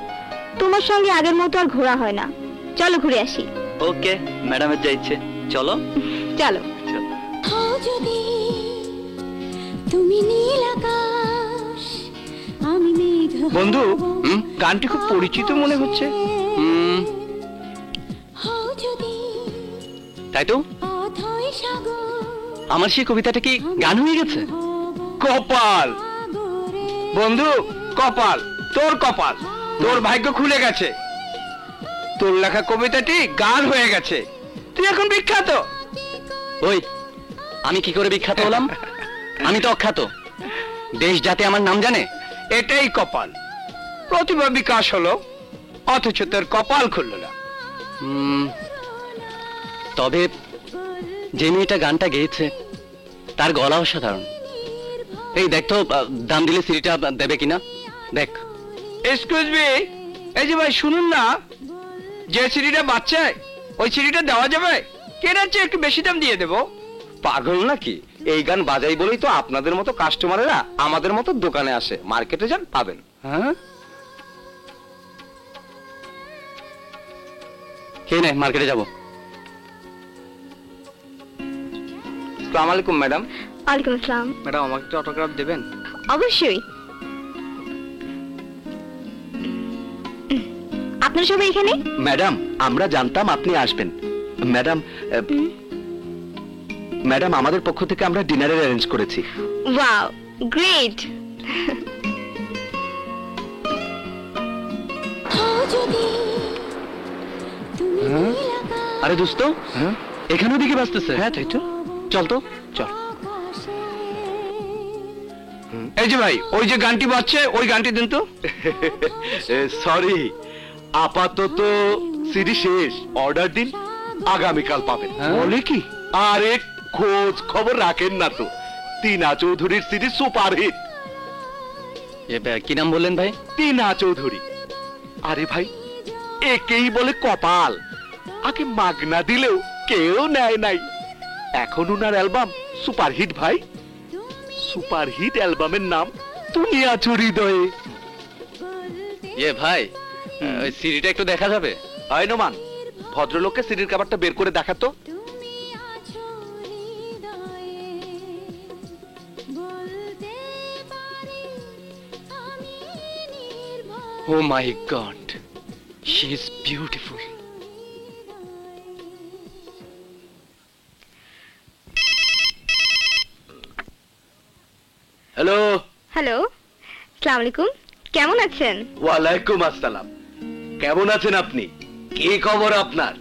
Speaker 3: তোমার সঙ্গে আগের মতো আর ঘোরা হয় না। চলো ঘুরে আসি।
Speaker 6: ওকে, ম্যাডামের যা ইচ্ছে। চলো
Speaker 3: চলো।
Speaker 7: হও যদি তুমি নীল আকাশ, আমি মেঘ হব
Speaker 1: বন্ধু, গানটি খুব পরিচিত মনে হচ্ছে।
Speaker 7: হও যদি
Speaker 6: তাই তো,
Speaker 7: অথই সাগর,
Speaker 6: আমার সেই কবিতাটা কি গান হয়ে গেছে?
Speaker 1: কপাল
Speaker 7: সাগরে।
Speaker 1: বন্ধু, কপাল, তোর কপাল, তোর ভাগ্য খুলে গেছে। তোর লেখা কবিতাটি গান হয়ে গেছে। তুই এখন বিখ্যাত।
Speaker 6: ওই, আমি কি করে বিখ্যাত হলাম? আমি তো অখ্যাত, দেশ যাতে আমার নাম জানে।
Speaker 1: এটাই কপাল, প্রতিভা বিকাশ হলো অথচ তোর কপাল খুলল না।
Speaker 6: তবে যে মেয়েটা গানটা গেয়েছে তার গলা অসাধারণ। এই দেখ তো, দাম দিলে সিডিটা দেবে কিনা দেখ।
Speaker 1: এক্সকিউজ মি, এই যে ভাই শুনুন না, যে সিঁড়িটা বাচ্চায় ওই সিঁড়িটা দেওয়া যাবে? কেনার চেয়ে একটু বেশি দাম দিয়ে দেবো।
Speaker 10: পাগল নাকি? এই গান বাজাই বলেই তো আপনাদের মতো কাস্টমারেরা আমাদের মতো দোকানে আসে। মার্কেটে যান, পাবেন।
Speaker 6: হ্যাঁ, কে নে মার্কেটে যাব।
Speaker 10: আসসালামু আলাইকুম ম্যাডাম।
Speaker 3: ওয়ালাইকুম আসসালাম।
Speaker 10: ম্যাডাম আমাকে একটু অটোগ্রাফ দেবেন?
Speaker 3: অবশ্যই। আপনারা সবাই এখানে?
Speaker 4: ম্যাডাম, আমরা জানতাম আপনি আসবেন। ম্যাডাম, ম্যাডাম আমাদের পক্ষ থেকে আমরা ডিনারের অ্যারেঞ্জ করেছি।
Speaker 3: Wow, great.
Speaker 7: হও যদি তুমি নীল আকাশ,
Speaker 6: আরে দোস্ত, এখানেও দিকে বাজতেছে।
Speaker 4: হ্যাঁ তাই তো,
Speaker 6: চল তো চল।
Speaker 7: আকাশে
Speaker 1: এই যে ভাই, ওই যে গানটি বাজছে ওই গানটি দিন তো।
Speaker 4: সরি, আপাতত সিডি শেষ, অর্ডার দিন, আগামীকাল পাবেন।
Speaker 1: বলে কি?
Speaker 4: আরে খোঁজ খবর রাখেন না তো, টিনা চৌধুরীর সিডি সুপারহিট।
Speaker 6: কি নাম বললেন ভাই?
Speaker 4: টিনা চৌধুরী। আরে ভাই, একেই বলে কপাল, আগে মাগনা দিলেও কেউ নেয় নাই, এখন উনার অ্যালবাম সুপারহিট ভাই। সুপারহিট অ্যালবামের নাম দুনিয়া চুরি দয়ে।
Speaker 6: ভাই, ওই সিডিটা একটু দেখা যাবে?
Speaker 4: আয় নোমান, ভদ্রলোককে সিডির কাভারটা বের করে দেখাতো।
Speaker 7: তুমি আছো হৃদয়ে, বলতে পারি আমি নির্ভয়।
Speaker 6: Oh my God, she is beautiful.
Speaker 4: Hello.
Speaker 3: Hello, আসসালামু আলাইকুম। কেমন আছেন?
Speaker 4: ওয়ালাইকুম আসসালাম। কেমন আছেন আপনি? কি খবর আপনার?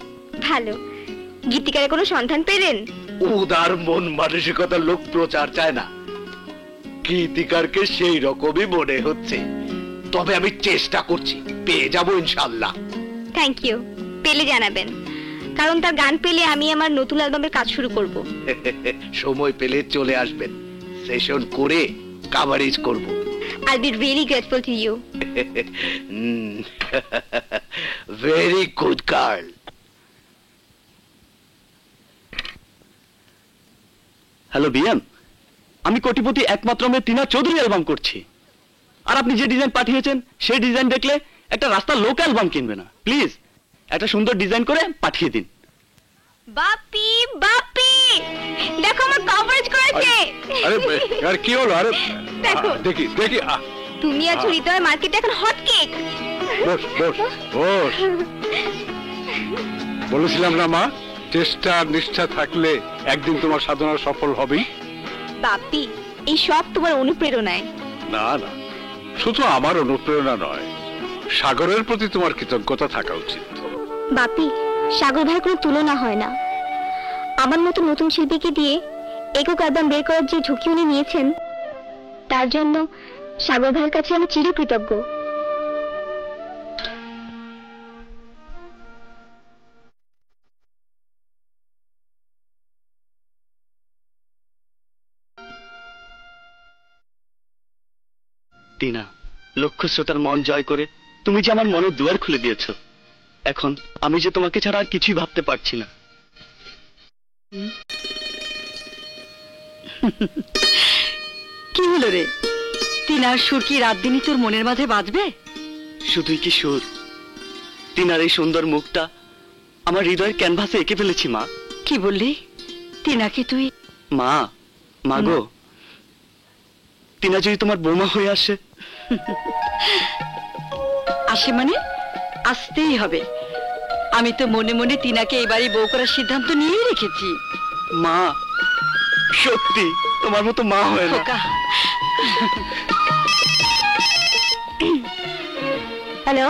Speaker 3: ভালো। গীতিকারের কোনো সন্ধান পেলেন?
Speaker 4: উদার মন মানসিকতার লোক প্রচার চায় না, গীতিকারকে সেই রকমই মনে হচ্ছে, তবে আমি চেষ্টা করছি, পেয়ে যাবো ইনশাল্লাহ।
Speaker 3: Thank you. পেলে জানাবেন, কারণ তার গান পেলে আমি আমার নতুন অ্যালবামের কাজ শুরু করব।
Speaker 4: সময় পেলে চলে আসবেন, সেশন করে কাভারেজ করব।
Speaker 3: I'll be really grateful to you.
Speaker 4: Very good girl.
Speaker 6: Hello বিয়ান, আমি কোটিপতি একমাত্র মেয়ে টিনা চৌধুরী অ্যালবাম করছি, আর আপনি যে ডিজাইন পাঠিয়েছেন সেই ডিজাইন দেখলে একটা রাস্তার লোক অ্যালবাম কিনবে না। প্লিজ একটা সুন্দর ডিজাইন করে পাঠিয়ে দিন।
Speaker 3: বাপি বাপি, দেখো আমার কভারেজ করেছে।
Speaker 2: আরে আর কি হলো? আরে
Speaker 3: দেখো।
Speaker 2: দেখি দেখি,
Speaker 3: তুমি আছো হৃদয় মার্কেটে এখন হট কেক।
Speaker 2: বস বস বস। বলেছিলাম না মা, চেষ্টা আর নিষ্ঠা থাকলে একদিন তোমার সাধনা সফল হবেই।
Speaker 3: বাপি, এই সব তোমার অনুপ্রেরণায়।
Speaker 2: না না, শুধু আমার অনুপ্রেরণা নয়, সাগরের প্রতি তোমার কৃতজ্ঞতা থাকা উচিত।
Speaker 3: বাপি, সাগর ভাইয়ের কোনো তুলনা হয় না। আমার মতো নতুন শিল্পীকে দিয়ে একক অ্যালবাম বের করার যে ঝুঁকি উনি নিয়েছেন, তার জন্য সাগর ভাইয়ের কাছে আমি চিরকৃতজ্ঞ।
Speaker 6: টিনা, লক্ষ্য শ্রোতার মন জয় করে তুমি যে আমার মনের দুয়ার খুলে দিয়েছো, এখন আমি যে তোমাকে ছাড়া আর কিছুই ভাবতে পারছি না।
Speaker 5: কি হলো রে? টিনার সুর কি রাত দিনই তোর মনের মাঝে বাজবে?
Speaker 6: শুধুই কি সুর, টিনার এই সুন্দর মুখটা আমার হৃদয়ের ক্যানভাসে এঁকে ফেলেছি মা।
Speaker 5: কি বললি? টিনাকে তুই?
Speaker 6: মা, মাগো, টিনা যদি তোমার বৌমা হয়ে আসে।
Speaker 5: আসে মানে? আসতেই হবে। আমি তো মনে মনে টিনাকে এবারে বউ করার সিদ্ধান্ত নিয়েই রেখেছি।
Speaker 6: মা, সত্যি তোমার মতো মা হয় না।
Speaker 5: খোকা,
Speaker 3: হ্যালো।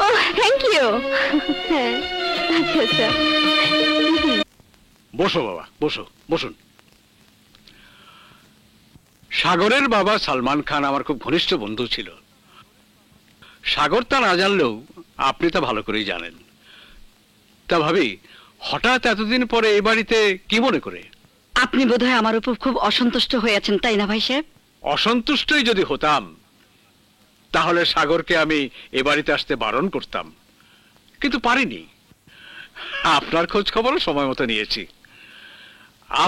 Speaker 3: O thank you. হ্যাঁ, আচ্ছা আচ্ছা।
Speaker 2: বসো বাবা, বসো, বসুন। সাগরের বাবা সালমান খান আমার খুব ঘনিষ্ঠ বন্ধু ছিল। সাগর তা না জানলেও আপনি তা ভালো করেই জানেন। তা ভাবি, হঠাৎ এতদিন পরে এই বাড়িতে কি মনে করে?
Speaker 5: আপনি বোধহয় আমার উপর খুব অসন্তুষ্ট হয়ে আছেন, তাই না ভাই সাহেব?
Speaker 2: অসন্তুষ্টই যদি হতাম তাহলে সাগরকে আমি এ বাড়িতে আসতে বারণ করতাম, কিন্তু পারিনি। আপনার খোঁজ খবরও সময় মতো নিয়েছি।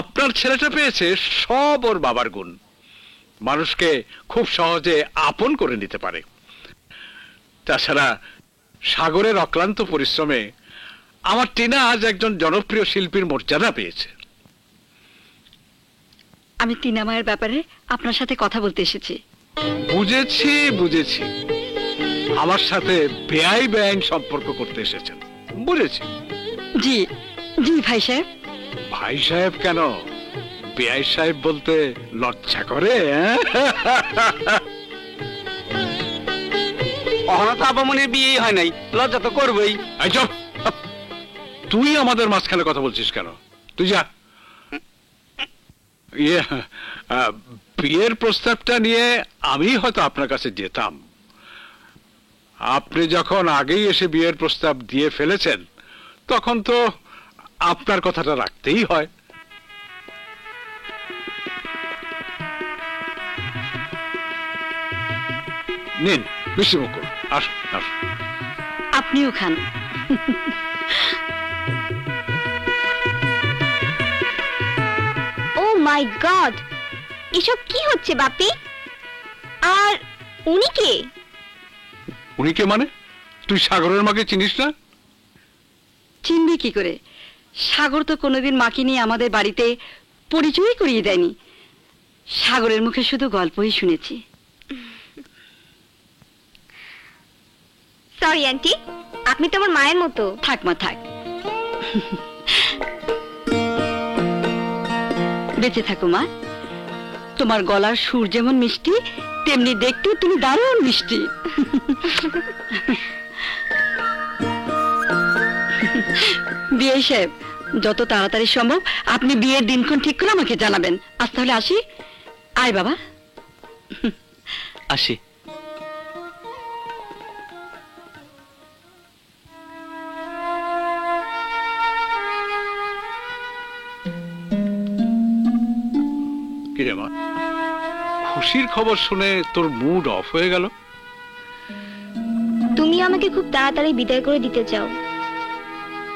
Speaker 2: আপনার ছেলেটা পেয়েছে সব ওর বাবার গুণ। মানুষকে খুব সহজে আপন করে নিতে পারে। তাছাড়া সাগরের অক্লান্ত পরিশ্রমে আমার টিনা আজ একজন জনপ্রিয় শিল্পীর মর্যাদা পেয়েছে।
Speaker 5: আমি টিনা মায়ের ব্যাপারে আপনার সাথে কথা বলতে এসেছি।
Speaker 2: বুঝেছি বুঝেছি, আমার সাথে বেআই বেআইন সম্পর্ক করতে এসেছেন, বুঝেছি।
Speaker 5: জি জি ভাই সাহেব।
Speaker 2: ভাই সাহেব কেন, বেআই সাহেব বলতে লজ্জা করে?
Speaker 1: অহনা তো আপামনির বিয়েই হয় নাই, লজ্জা তো করবই।
Speaker 2: এই চুপ! তুই আমাদের মাঝখানে কথা বলছিস কেন? তুই যা। বিয়ের প্রস্তাবটা নিয়ে আমি হয়তো আপনার কাছে যেতাম। আপনি যখন আগেই এসে বিয়ের প্রস্তাব দিয়ে ফেলেছেন তখন তো আপনার কথাটা রাখতেই হয়। নিন মিষ্টি মুখ করুন, আসুন আসুন।
Speaker 5: আপনিও খান।
Speaker 3: ও মাই গড, এসব কি হচ্ছে বাপি? আর উনি কে?
Speaker 2: উনি কে মানে? তুই সাগরের মাকে চিনিস না?
Speaker 5: চিনবি কি করে? সাগর তো কোনোদিন মাকে নিয়ে আমাদের বাড়িতে পরিচয় করিয়ে দেয়নি। সাগরের মুখে শুধু গল্পই শুনেছি।
Speaker 3: সরি আন্টি, আপনি তো আমার মায়ের মতো।
Speaker 5: থাক মা থাক। বেঁচে থাকো মা। তোমার গলার সুর যেমন মিষ্টি, তেমনি দেখতে তুমি দারুণ মিষ্টি। বিয়ে সাহেব, যত তাড়াতাড়ি সম্ভব আপনি বিয়ের দিনক্ষণ ঠিক করে আমাকে জানাবেন। আজ তাহলে আসি। আয় বাবা।
Speaker 6: আসি।
Speaker 2: কিরে মা, খুশির খবর শুনে তোর মুড অফ হয়ে গেল?
Speaker 3: তুমি আমাকে খুব তাড়াতাড়ি বিদায় করে দিতে চাও,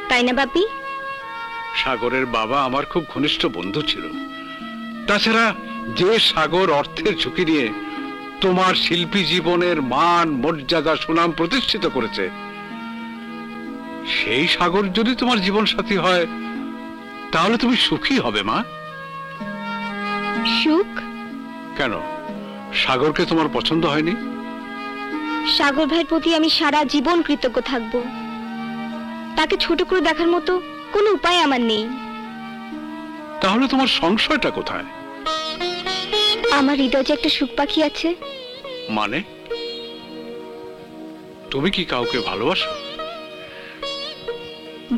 Speaker 3: তাই না বাপি?
Speaker 2: সাগরের বাবা আমার খুব ঘনিষ্ঠ বন্ধু ছিল। তাছাড়া যে সাগর অর্থের ঝুঁকি নিয়ে তোমার শিল্পী জীবনের মান মর্যাদা সুনাম প্রতিষ্ঠিত করেছে, সেই সাগর যদি তোমার জীবন সাথী হয় তাহলে তুমি সুখী হবে মা।
Speaker 3: সুখ?
Speaker 2: কেন, সাগরকে তোমার পছন্দ হয়নি?
Speaker 3: সাগর ভাইয়ের প্রতি আমি সারা জীবন কৃতজ্ঞ থাকব। তাকে ছোট করে দেখার মতো কোনো উপায় আমার নেই।
Speaker 2: তাহলে তোমার সংশয়টা কোথায়?
Speaker 3: আমার হৃদয়ে যে একটা সুখ পাখি আছে।
Speaker 2: মানে তুমি কি কাউকে ভালোবাসো?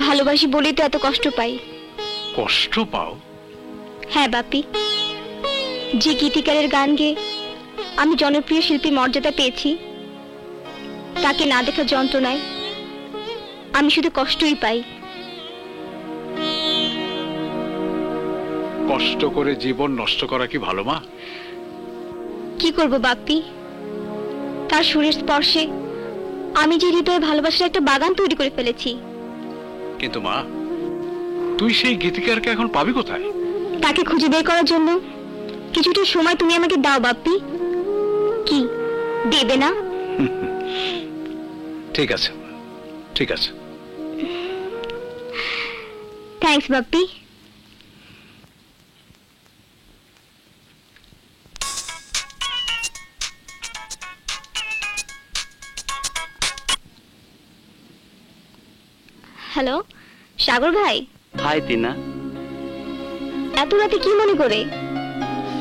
Speaker 3: ভালোবাসি বলেই তো এত কষ্ট পাই।
Speaker 2: কষ্ট পাও?
Speaker 3: হ্যাঁ বাপি, যে গীতিকারের গান গেয়ে আমি জনপ্রিয় শিল্পী মর্যাদা পেয়েছি, তাকে না দেখার যন্ত্রণায় আমি শুধু কষ্টই পাই।
Speaker 2: কষ্ট করে জীবন নষ্ট করা কি ভালো মা?
Speaker 3: কি করব বাপ্পি, তার সুরের স্পর্শে আমি যে হৃদয়ে ভালোবাসার একটা বাগান তৈরি করে ফেলেছি।
Speaker 2: কিন্তু মা, তুই সেই গীতিকারকে এখন পাবি কোথায়?
Speaker 3: তাকে খুঁজে বের করার জন্য কিছুটা সময় তুমি আমাকে দাও বাপ্পি। কি দেবে না?
Speaker 2: ঠিক আছে মা, ঠিক আছে।
Speaker 3: থ্যাঙ্কস বাপ্পি। হ্যালো সাগর ভাই।
Speaker 6: হাই টিনা।
Speaker 3: এত রাতে কি মনে করে?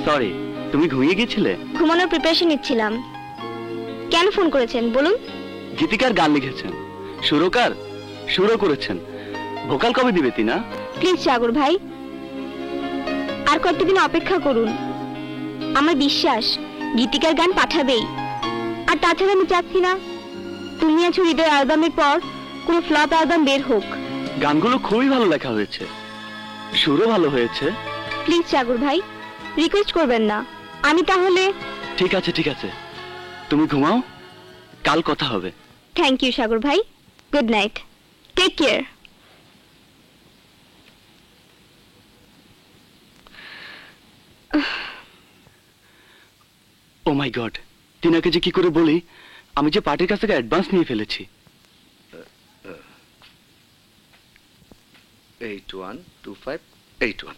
Speaker 6: সরি, তুমি ঘুমিয়ে গেছিলে?
Speaker 3: ঘুমানোর প্রিপারেশন নিচ্ছিলাম। কেন ফোন করেছেন বলুন?
Speaker 6: গীতিকার গান লিখেছেন, সুরকার সুরও করেছেন। ভোকাল কবে দিবে টিনা?
Speaker 3: প্লিজ সাগর ভাই, আর কয়েকটা দিন অপেক্ষা করুন। আমার বিশ্বাস গীতিকার গান পাঠাবেই। আর তাছাড়া আমি চাচ্ছি না তুমি আছো হৃদয় অ্যালবামের পর কোনো ফ্লপ অ্যালবাম বের হোক।
Speaker 6: গানগুলো খুবই ভালো লেখা হয়েছে, সুরও ভালো হয়েছে।
Speaker 3: প্লিজ সাগর ভাই, রিকোয়েস্ট করবেন না। আমি তাহলে
Speaker 6: ঠিক আছে ঠিক আছে, তুমি ঘুমাও, কাল কথা হবে।
Speaker 3: থ্যাংক ইউ সাগর ভাই, good night, take care.
Speaker 6: O my god, টিনাকে যে কি করে বলি আমি যে পার্টির কাছ থেকে অ্যাডভান্স নিয়ে ফেলেছি।
Speaker 4: 812581।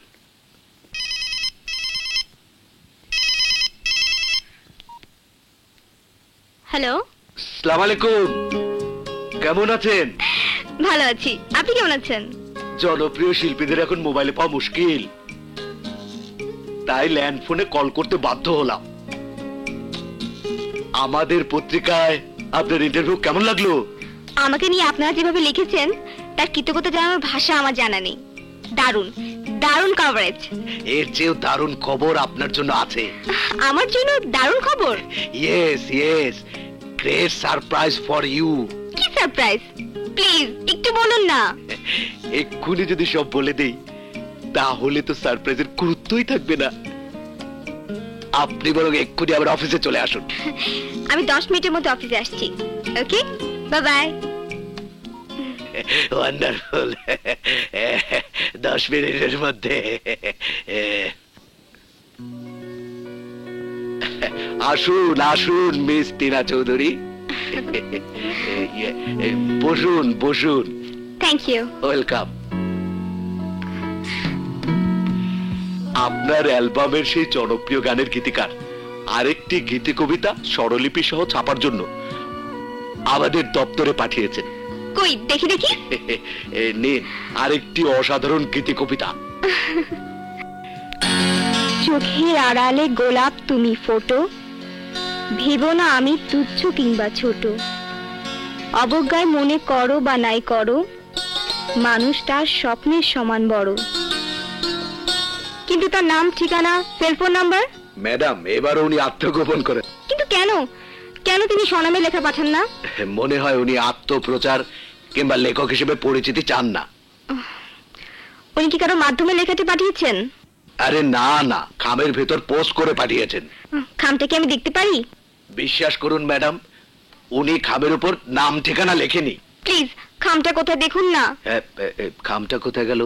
Speaker 3: হ্যালো,
Speaker 4: আসসালামু আলাইকুম, কেমন আছেন?
Speaker 3: ভালো আছি, আপনি কেমন আছেন?
Speaker 4: জনপ্রিয় শিল্পীদের এখন মোবাইলে পাওয়া মুশকিল, তাই ল্যান্ড ফোনে কল করতে বাধ্য হলাম। আমাদের পত্রিকায় আপনার ইন্টারভিউ কেমন লাগলো?
Speaker 3: আমাকে নিয়ে আপনারা যেভাবে লিখেছেন তার কৃতজ্ঞতা জানানোর ভাষা আমার জানা নেই। দারুণ দারুণ কভারেজ।
Speaker 4: এর চেয়েও দারুণ খবর আপনার জন্য আছে।
Speaker 3: আমার জন্য দারুণ খবর?
Speaker 4: Yes yes, great surprise for you.
Speaker 3: কি সারপ্রাইজ? প্লিজ একটু বলুন না।
Speaker 4: এক্ষুনি যদি সব বলে দেই তাহলে তো সারপ্রাইজের গুরুত্বই থাকবে না। আপনি বরং এক্ষুনি আমার অফিসে চলে আসুন।
Speaker 3: আমি 10 মিনিটের মধ্যে অফিসে আসছি। ওকে, বাই বাই।
Speaker 4: ওয়ান্ডারফুল। 10 মিনিটের মধ্যে। আসুন আসুন মিস টিনা চৌধুরী, বসুন বসুন।
Speaker 3: Thank you.
Speaker 4: ওয়েলকাম। আপনার অ্যালবামের সেই জনপ্রিয় গানের গীতিকার আরেকটি গীতি কবিতা স্বরলিপি সহ ছাপার জন্য আমাদের দপ্তরে পাঠিয়েছেন।
Speaker 3: কই দেখি দেখি।
Speaker 4: নিন আরেকটি অসাধারণ গীতি কবিতা।
Speaker 3: চোখের আড়ালে গোলাপ তুমি ফোটো, ভেবো না আমি তুচ্ছ কিংবা ছোট। অবজ্ঞায় মনে করো বা নাই করো, মানুষ তার স্বপ্নের সমান বড়। কিন্তু তার নাম, ঠিকানা, সেলফোন নাম্বার?
Speaker 4: ম্যাডাম, এবার উনি আত্মগোপন করেন।
Speaker 3: কিন্তু কেন কেন তিনি স্বনামে লেখা পাঠান না?
Speaker 4: মনে হয় উনি আত্মপ্রচার কিংবা লেখক হিসেবে পরিচিতি চান না।
Speaker 3: উনি কি কারো মাধ্যমে লেখাটি পাঠিয়েছেন?
Speaker 4: আরে না না, খামের ভেতর পোস্ট করে পাঠিয়েছেন।
Speaker 3: খামটা কি আমি দেখতে পারি?
Speaker 4: বিশ্বাস করুন ম্যাডাম, উনি খামের উপর নাম ঠিকানা লেখেনি।
Speaker 3: প্লিজ খামটা কোথায় দেখুন না।
Speaker 4: খামটা কোথায় গেল?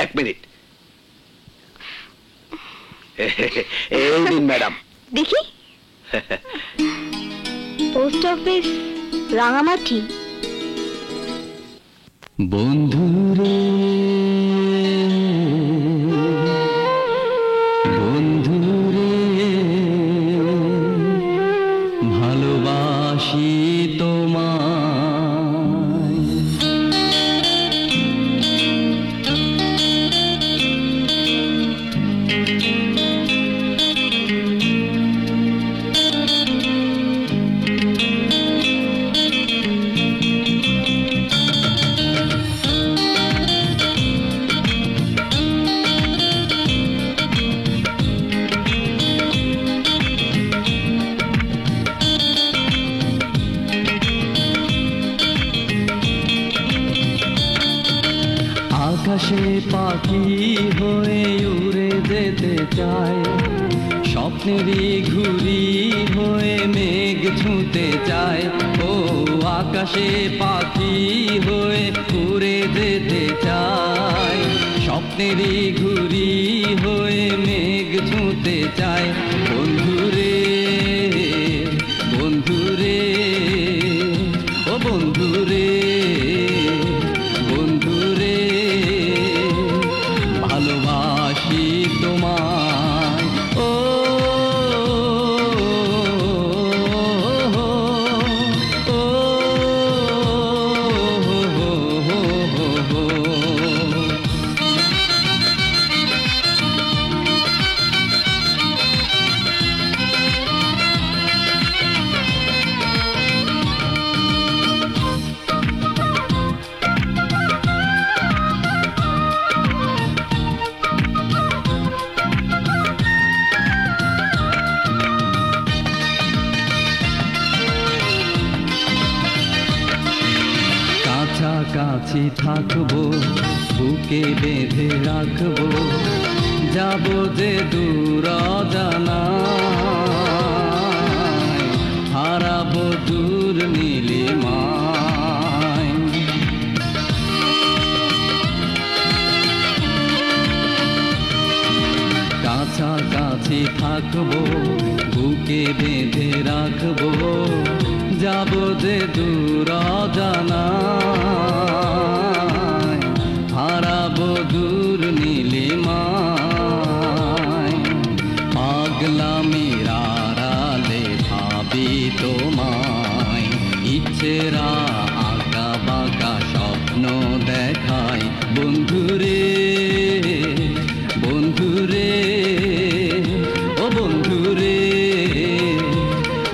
Speaker 4: 1 মিনিট। এই নিন ম্যাডাম।
Speaker 3: দেখি। Post office, Rangamati.
Speaker 11: বন্ধুরে বন্ধুরে ভালোবাসি তোমায়। আকাশে পাখি হয়ে উড়ে যেতে চায়, স্বপ্নেরই ঘুড়ি হয়ে মেঘ ছুঁতে চায়। ও আকাশে পাখি হয়ে উড়ে যেতে চায়, স্বপ্নেরই ঘুড়ি হয়ে মেঘ ছুঁতে চায়। বন্ধুরে বন্ধুরে ও বন্ধুরে বন্ধুরে ভালোবাসি তোমায়। ও থাকবো, বুকে বেঁধে রাখবো, যাব যে দূর অজানায়, হারাবো দূর নীলিমায়। কাছাকাছি থাকবো, বুকে বেঁধে রাখবো, যাব যে দূর অজানায়, হারাবো দূর নীলিমায়। পাগলামির আড়ালে ভাবি তোমায়, ইচ্ছেরা আঁকা বাঁকা স্বপ্ন দেখায়, বন্ধুরে বন্ধুরে ও বন্ধুরে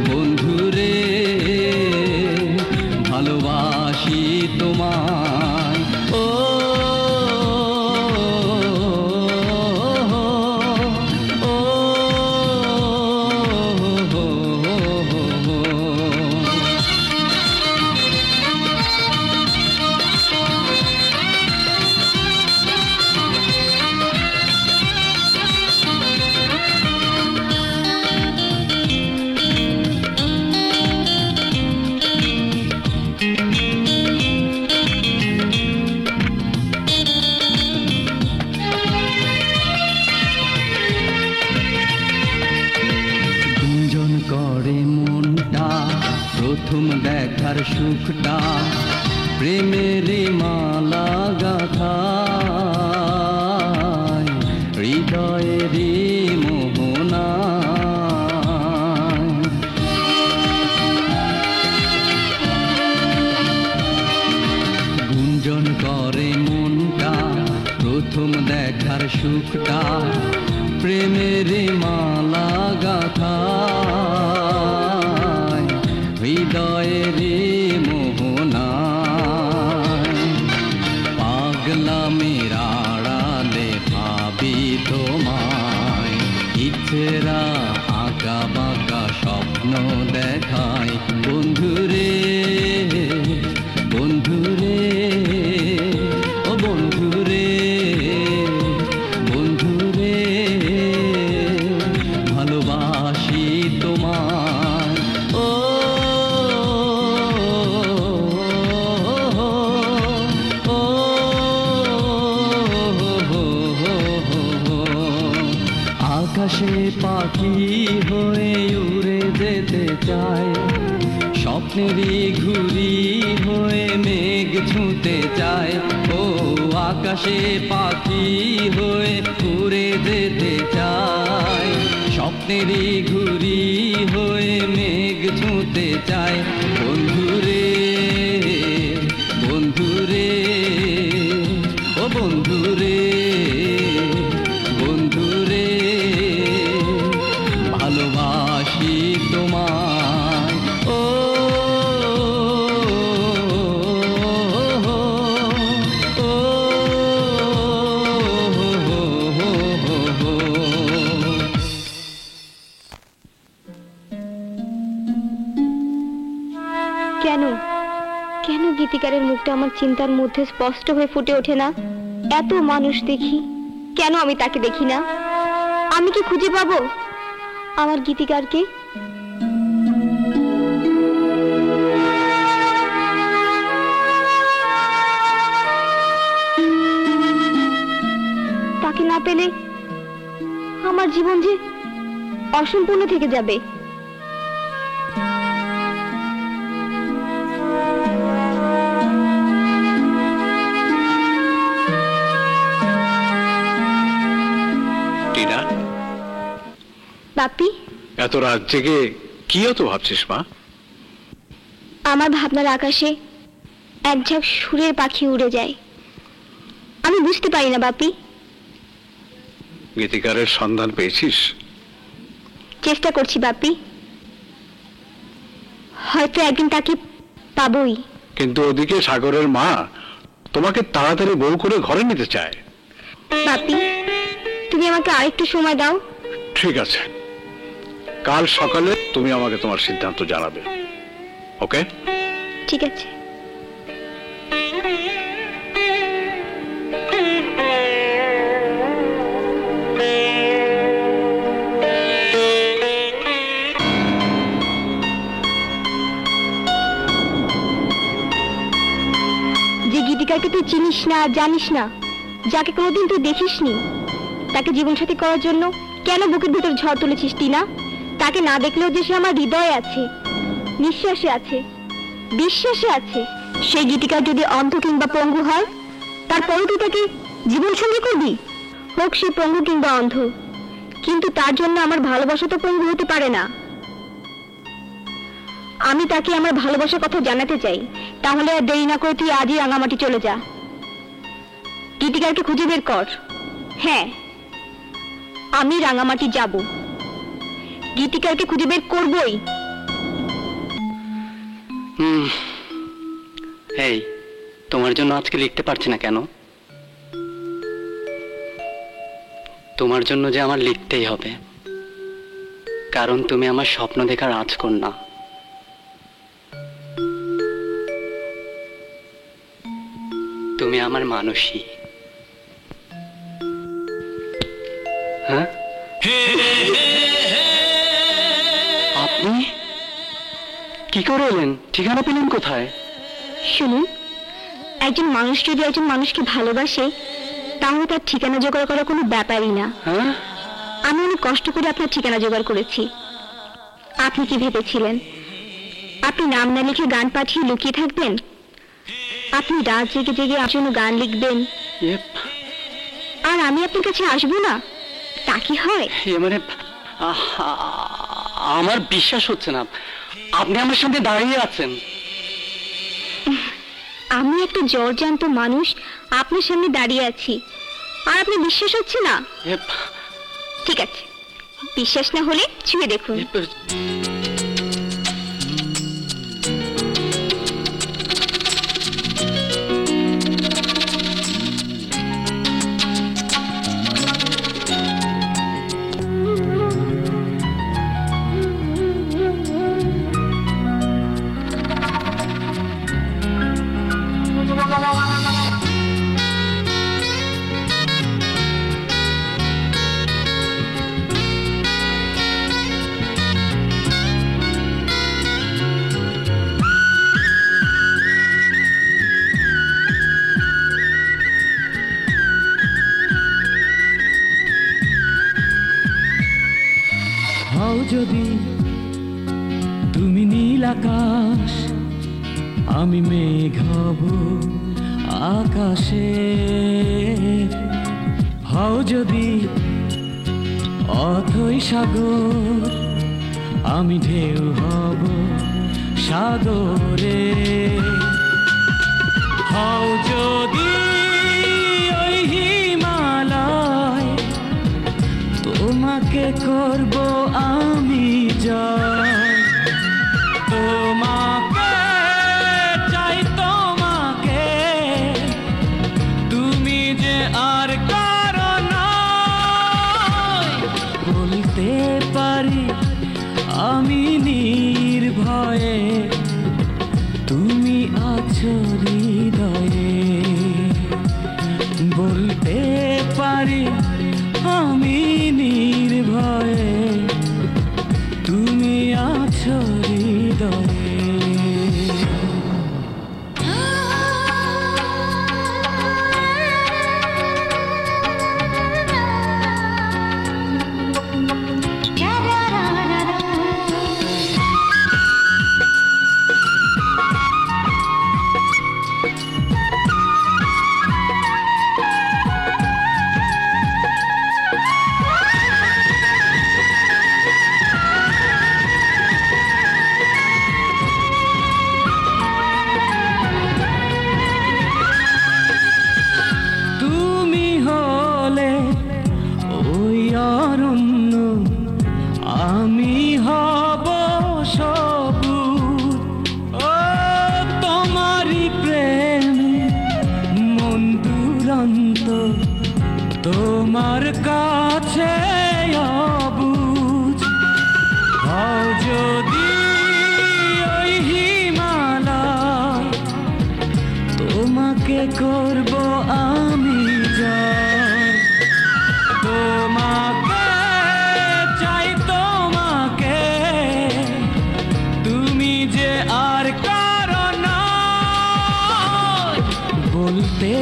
Speaker 11: বন্ধুরে, ভালোবাসি তোমায়। ও ও, ও, গুঞ্জন করে মনটা প্রথম দেখার সুখটা, প্রেমের মালা গাথায়, হৃদয়ের মোহনায়। গুঞ্জন করে মনটা প্রথম দেখার সুখটা, প্রেমের মালা গাথায়, হৃদয়ের মোহনায়। পাগলামির আড়ালে ভাবি তোমায়, ইচ্ছেরা আঁকা বাঁকা স্বপ্ন দেখায়, বন্ধুরে বন্ধুরে ও বন্ধুরে বন্ধুরে, ভালোবাসি তোমায়। ও ও, আকাশে পাখি হয়ে উড়ে যেতে চায়, স্বপ্নেরই ঘুড়ি হয়ে মেঘ ছুঁতে চায়। ও আকাশে পাখি হয়ে উড়ে যেতে চায়, স্বপ্নেরই ঘুড়ি হয়ে মেঘ ছুঁতে চায়, বন্ধুরে বন্ধুরে ও বন্ধুরে বন্ধুরে, ভালোবাসি তোমায়। ও ও,
Speaker 3: কেন কেন গীতিকারের মুখটা আমার চিন্তার মধ্যে স্পষ্ট হয়ে ফুটে ওঠে না? এত মানুষ দেখি, কেন আমি তাকে দেখি না? আমি কি খুঁজে পাবো আমার গীতিকারকে? তাকে না পেলে আমার জীবন যে অসম্পূর্ণ থেকে যাবে।
Speaker 2: টিনা,
Speaker 3: বাপি,
Speaker 2: এত রাত জেগে কি এত ভাবছিস মা?
Speaker 3: আমার ভাবনার আকাশে এক ঝাঁক সুরের পাখি উড়ে যায়, আমি বুঝতে পারি না বাপি।
Speaker 2: গীতিকারের সন্ধান পেয়েছিস?
Speaker 3: চেষ্টা করছি বাপি, হয়তো একদিন তাকে পাবোই।
Speaker 2: কিন্তু ওদিকে সাগরের মা তোমাকে তাড়াতাড়ি বউ করে ঘরে নিতে চায়।
Speaker 3: বাপি, তুমি আমাকে আরেকটু সময় দাও।
Speaker 2: ঠিক আছে, কাল সকালে তুমি আমাকে তোমার সিদ্ধান্ত জানাবে। ওকে?
Speaker 3: ঠিক আছে। চিনিস না, জানিস না, যাকে কোনোদিন তুই দেখিসনি, তাকে জীবনসাথী করার জন্য কেন বুকের ভিতর ঝড় তুলেছিস টিনা? তাকে না দেখলেও যে সে আমার হৃদয়ে আছে, নিঃশ্বাসে আছে, বিশ্বাসে আছে। সেই গীতিকা যদি অন্ধ কিংবা পঙ্গু হয়, তারপরে তুই তাকে জীবন সঙ্গী করবি? হোক সে পঙ্গু কিংবা অন্ধ, কিন্তু তার জন্য আমার ভালোবাসা তো পঙ্গু হতে পারে না। আমি তাকে আমার ভালোবাসার কথা জানাতে চাই। তাহলে আর দেরি না করে তুই আজই রাঙামাটি চলে যা, গীতিকারকে খুঁজে বের কর। হ্যাঁ, আমি রাঙামাটি যাব, গীতিকারকে খুঁজে বের করবই।
Speaker 6: এই, তোমার জন্য আজকে লিখতে পারছি না কেন? তোমার জন্য যে আমার লিখতেই হবে, কারণ তুমি আমার স্বপ্ন দেখার রাজকন্যা। তুমি আমার মানুষই। হ্যাঁ, আপনি কি করে এলেন? ঠিকানা পেলেন কোথায়?
Speaker 3: শুনুন, একজন মানুষ যদি একজন মানুষকে ভালোবাসে, তাহলে তার ঠিকানা জোগাড় করা কোনো ব্যাপারই না।
Speaker 6: হ্যাঁ,
Speaker 3: আমি অনেক কষ্ট করে আপনার ঠিকানা জোগাড় করেছি। আপনি কি ভেবেছিলেন আপনি নাম না লিখে গান পাঠিয়ে লুকিয়ে থাকবেন? আপনি রাত জেগে জেগে আমার জন্য গান লিখবেন, আর আমি আপনার কাছে আসবো না? তা কি হয়?
Speaker 6: মানে আমার বিশ্বাস হচ্ছে না আপনি আমার সামনে দাঁড়িয়ে আছেন।
Speaker 3: আমি একটা জ্বরজান্ত মানুষ আপনার সামনে দাঁড়িয়ে আছি, আর আপনি বিশ্বাস হচ্ছে না? ঠিক আছে, বিশ্বাস না হলে ছুঁয়ে দেখুন।
Speaker 11: হও যদি তুমি নীল আকাশ, আমি মেঘ হব আকাশে। হও যদি অথই সাগর, আমি ঢেউ হব সাগরে। হও যদি ওই হিমালয়, তোমাকে করব আমি জয়। তোমাকে চাই, তোমাকে, তুমি যে আর কারো নয়। বলতে পারি আমি নির্ভয়ে, তুমি আছো হৃদয়ে। বলতে পারি আমি নির্ভয়ে, তুমি আছো হৃদয়ে। তোমার কাছে অবুঝ। হও যদি ওই হিমালয়, তোমাকে করব আমি জয়। তোমাকে চাই, তোমাকে, তুমি যে আর কারো নয়। বলতে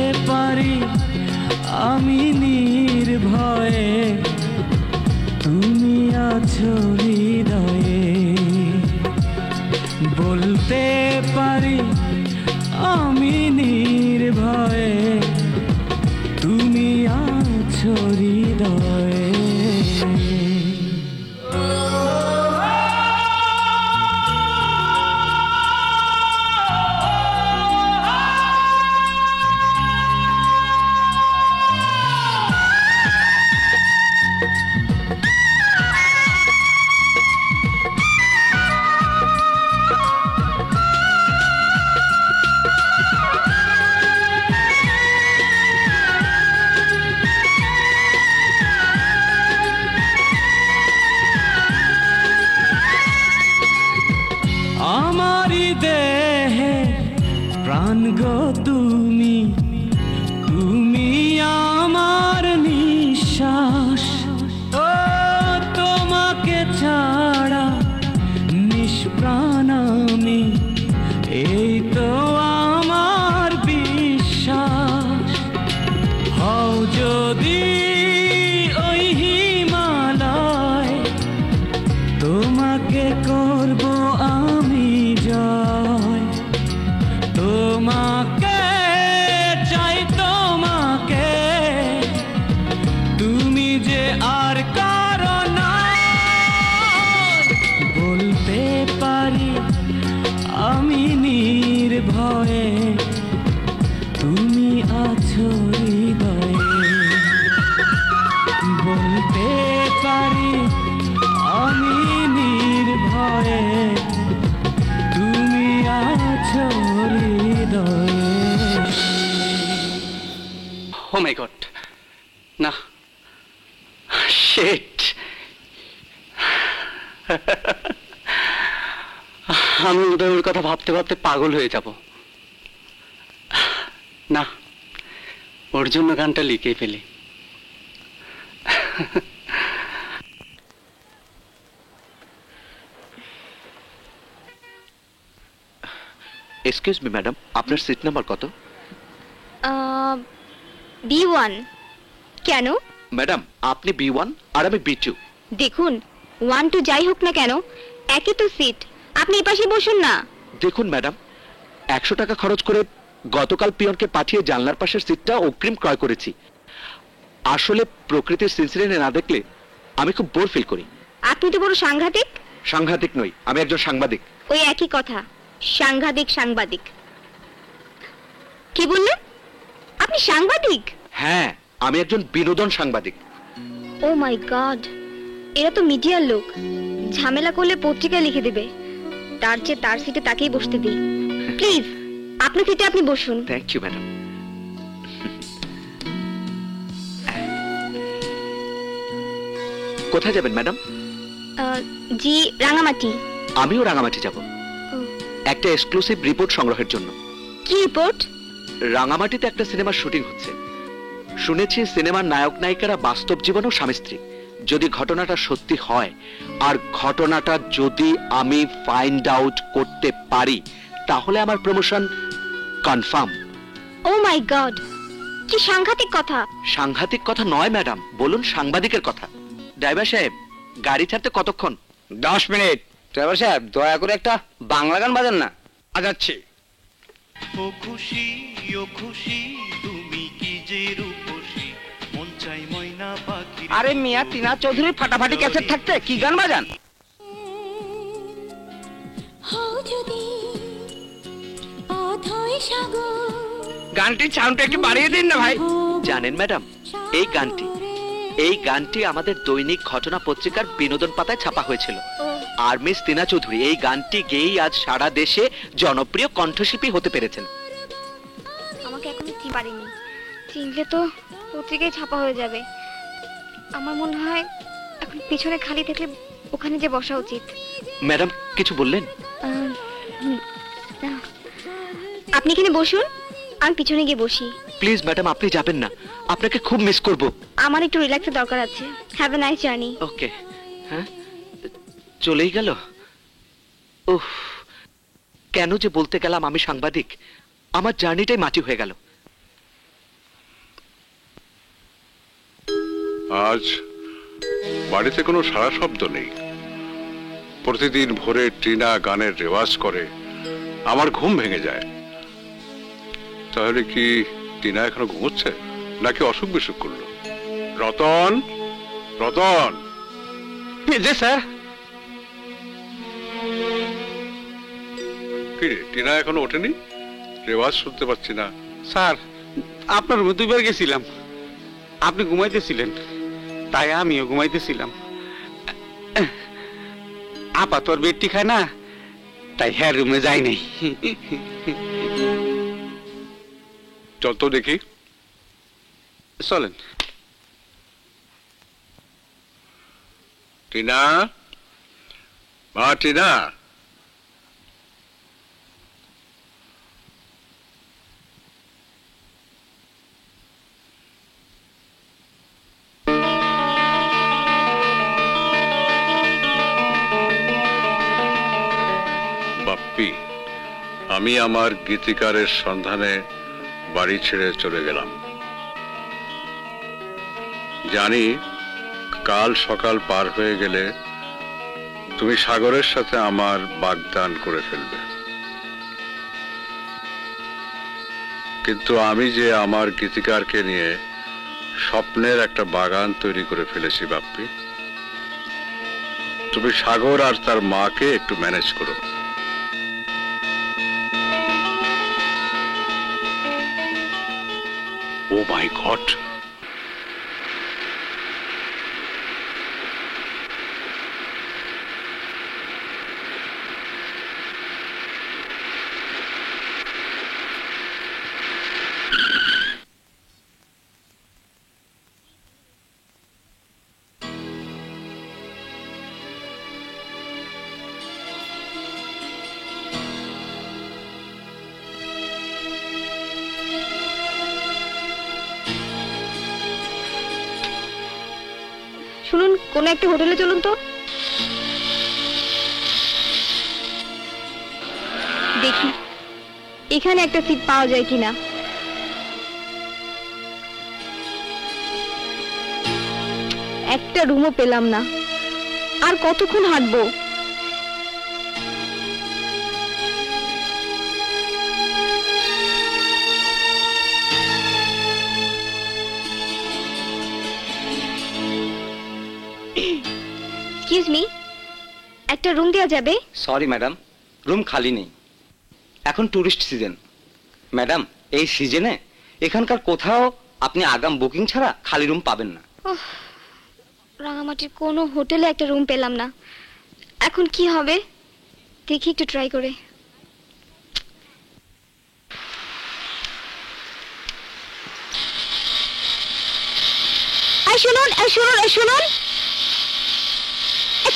Speaker 11: আছো হৃদয়ে আমারি দেহে প্রাণ গো তুমি তুমি আমার নিঃশ্বাস ও তোমাকে ছাড়া নিষ্প্রাণ আমি এই তো আমার বিশ্বাস হও যদি ওই হিমালয় তোমাকে করব আমি জয় তোমাকে চাই তোমাকে তুমি যে আর কারো না বলতে পারি আমি নির্ভয়ে তুমি আছো হৃদয়ে বলতে পারি আমি নির্ভয়ে তুমি আছো হৃদয়ে
Speaker 6: ও মাই গড, না, শিট। আমি উদয়ের কথা ভাবতে ভাবতে পাগল হয়ে যাব। না, ওর জন্য গানটা লিখে ফেলি।
Speaker 4: এক্সকিউজ মি ম্যাডাম, আপনার সিট নাম্বার কত?
Speaker 3: B1। কেন?
Speaker 4: ম্যাডাম, আপনি B1 আর আমি B2।
Speaker 3: দেখুন, 1 2 যাই হোক না কেন, একই তো সিট। আপনি এই পাশে বসুন না।
Speaker 4: দেখুন ম্যাডাম, 100 টাকা খরচ করে গতকাল পিয়নকে পাঠিয়ে জানলার পাশের সিটটা অগ্রিম ক্রয় করেছি। আসলে প্রকৃতির সিনসিনেরে না দেখলে আমি খুব বোর ফিল করি।
Speaker 3: আপনি তো বড় সাংঘাতিক।
Speaker 4: সাংঘাতিক নই, আমি একজন সাংবাদিক।
Speaker 3: ওই একই কথা, সাংঘাতিক সাংবাদিক। কি বললেন? আপনি সাংবাদিক?
Speaker 4: হ্যাঁ, আমি একজন বিনোদন সাংবাদিক।
Speaker 3: ও মাই গড, এরা তো মিডিয়ার লোক। ঝামেলা করলে পত্রিকায় লিখে দেবে। তার চেয়ে তার সিটে তাকেই বসতে দিই। প্লিজ, আপনার সিটে আপনি বসুন।
Speaker 4: Thank you madam. কোথায় যাবেন ম্যাডাম?
Speaker 3: জি, রাঙামাটি।
Speaker 4: আমিও রাঙামাটি যাব, একটা এক্সক্লুসিভ রিপোর্ট সংগ্রহের জন্য।
Speaker 3: কি রিপোর্ট?
Speaker 4: রাঙামাটিতে একটা সিনেমার শুটিং হচ্ছে। শুনেছি সিনেমার নায়ক নায়িকারা বাস্তব জীবনেও স্বামী স্ত্রী। যদি ঘটনাটা সত্যি হয়, আর ঘটনাটা যদি আমি ফাইন্ড আউট করতে পারি, তাহলে আমার promotion confirm.
Speaker 3: O my god, কি সাংঘাতিক কথা।
Speaker 4: সাংঘাতিক কথা নয় ম্যাডাম, বলুন সাংবাদিকের কথা। ড্রাইভার সাহেব, গাড়ি ছাড়তে কতক্ষণ?
Speaker 10: 10 মিনিট। ড্রাইভার সাহেব, দয়া করে একটা বাংলা গান বাজান না।
Speaker 1: যাচ্ছি।
Speaker 11: ও খুশি তুমি কি যে রূপসী মন চাই ময়না পাখি
Speaker 10: আরে মিয়া, টিনা চৌধুরীর ফাটাফাটি ক্যাসেট থাকতে কি গান বাজান?
Speaker 7: হও যদি অথই সাগর
Speaker 10: গানটির সাউন্ডটা একটু বাড়িয়ে দিন না ভাই।
Speaker 4: জানেন ম্যাডাম, এই গানটি আমাদের দৈনিক ঘটনা পত্রিকার বিনোদন পাতায় ছাপা হয়েছিল। আর মিস টিনা চৌধুরী এই গানটি গেয়েই আজ সারা দেশে জনপ্রিয় কণ্ঠশিল্পী হতে পেরেছেন।
Speaker 3: আমাকে এখনো চিনতে পারিনি। চিনলে তো পত্রিকায় ছাপা হয়ে যাবে। আমার মনে হয় এখন পিছনে খালি থাকলে ওখানে যে বসা উচিত।
Speaker 4: ম্যাডাম, কিছু বললেন?
Speaker 3: না, আপনি এখানে বসুন, আমি পিছনে গিয়ে বসি।
Speaker 4: প্লিজ ম্যাডাম, আপনি যাবেন না, আপনাকে খুব মিস করব।
Speaker 3: আমার একটু রিল্যাক্সের দরকার আছে। Have a nice journey.
Speaker 4: Okay. হ্যাঁ, চলেই গেল। উফ, কেন যে বলতে গেলাম আমি সাংবাদিক। আমার জার্নিটাই মাটি হয়ে গেল।
Speaker 2: আজ বাড়িতে কোনো সারা শব্দ নেই। প্রতিদিন ভোরে টিনা গানের রেওয়াজ করে, আমার ঘুম ভেঙে যায়। তাহলে কি টিনা এখনো ঘুমোচ্ছে, নাকি অসুখ বিসুখ করলো? রতন, রতন,
Speaker 1: যে স্যার,
Speaker 2: কি রে টিনা এখনো ওঠেনি? রেওয়াজ শুনতে পাচ্ছি না।
Speaker 1: স্যার আপনার রুমে 2 বার গেছিলাম, আপনি ঘুমাইতেছিলেন, তাই আমিও ঘুমাইতেছিলাম। আপা তোর বেডটি খায় না, তাই হ্যাঁ রুমে যাই নাই।
Speaker 2: চল তো দেখি।
Speaker 1: চলেন।
Speaker 2: টিনা, মা টিনা, বাপ্পি, আমি আমার গীতিকারের সন্ধানে বাড়ি ছেড়ে চলে গেলাম। জানি কাল সকাল পার হয়ে গেলে তুমি সাগরের সাথে আমার বাগদান করে ফেলবে, কিন্তু আমি যে আমার গীতিকারকে নিয়ে স্বপ্নের একটা বাগান তৈরি করে ফেলেছি বাপ্পি। তুমি সাগর আর তার মাকে একটু ম্যানেজ করো। ও মাই গড,
Speaker 3: শুনুন, কোনো একটা হোটেলে চলুন তো, দেখি এখানে একটা সিট পাওয়া যায় কিনা। একটা রুমও পেলাম না, আর কতক্ষণ হাঁটবো? এক্সকিউজ মি, একটা রুম দেওয়া যাবে?
Speaker 10: সরি ম্যাডাম, রুম খালি নেই। এখন টুরিস্ট সিজন ম্যাডাম, এই সিজনে এখানকার কোথাও আপনি আগাম বুকিং ছাড়া খালি রুম পাবেন না।
Speaker 3: ওহ, রাঙামাটির কোনো হোটেলে একটা রুম পেলাম না, এখন কি হবে? দেখি একটু ট্রাই করে। শুনুন শুনুন শুনুন,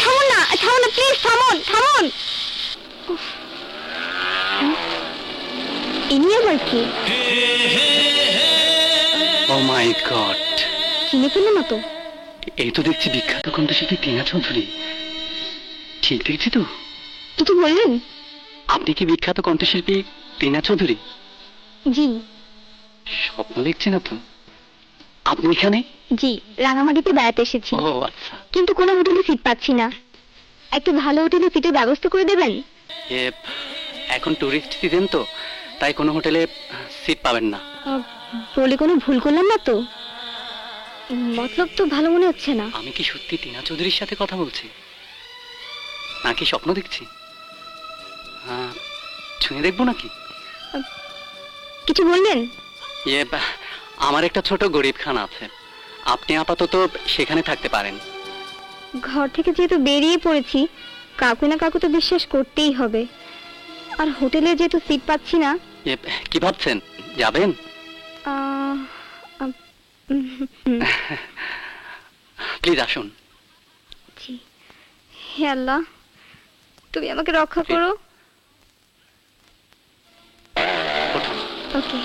Speaker 3: থামুন না, থামুন না প্লিজ, থামুন থামুন। ইনি আবার কি?
Speaker 6: ও মাই গড,
Speaker 3: চিনে ফেললো না তো?
Speaker 6: এই তো দেখছি বিখ্যাত কণ্ঠশিল্পী টিনা চৌধুরী। ঠিক দেখছি তো?
Speaker 3: কি বললেন?
Speaker 6: আপনি কি বিখ্যাত কণ্ঠশিল্পী টিনা চৌধুরী?
Speaker 3: জি।
Speaker 6: স্বপ্ন দেখছি না তো? আপনি এখানে?
Speaker 3: জি, রাঙামাটিতে বেড়াতে এসেছি।
Speaker 6: ও আচ্ছা।
Speaker 3: কিন্তু কোনো হোটেলে সিট পাচ্ছি না, একটা ভালো হোটেলে সিটের ব্যবস্থা করে দেবেন?
Speaker 6: এখন টুরিস্ট সিজন তো, তাই কোনো হোটেলে সিট পাবেন না।
Speaker 3: বলে কোনো ভুল করলাম না তো? মতলব তো ভালো মনে হচ্ছে না।
Speaker 6: আমি কি সত্যি টিনা চৌধুরীর সাথে কথা বলছি, নাকি স্বপ্ন দেখছি? ছুঁয়ে দেখবো নাকি?
Speaker 3: কিছু বললেন?
Speaker 6: আমার একটা ছোট গরিবখানা আছে, আপনি আপাতত সেখানে থাকতে পারেন।
Speaker 3: ঘর থেকে যেহেতু বেরিয়ে পড়েছি, কাউকে না কাউকে তো বিশ্বাস করতেই হবে। আর হোটেলে যেহেতু সিট পাচ্ছি না।
Speaker 6: কি ভাবছেন, যাবেন? প্লিজ আসুন।
Speaker 3: জি, হে আল্লাহ, তুমি আমাকে রক্ষা করো। ওকে।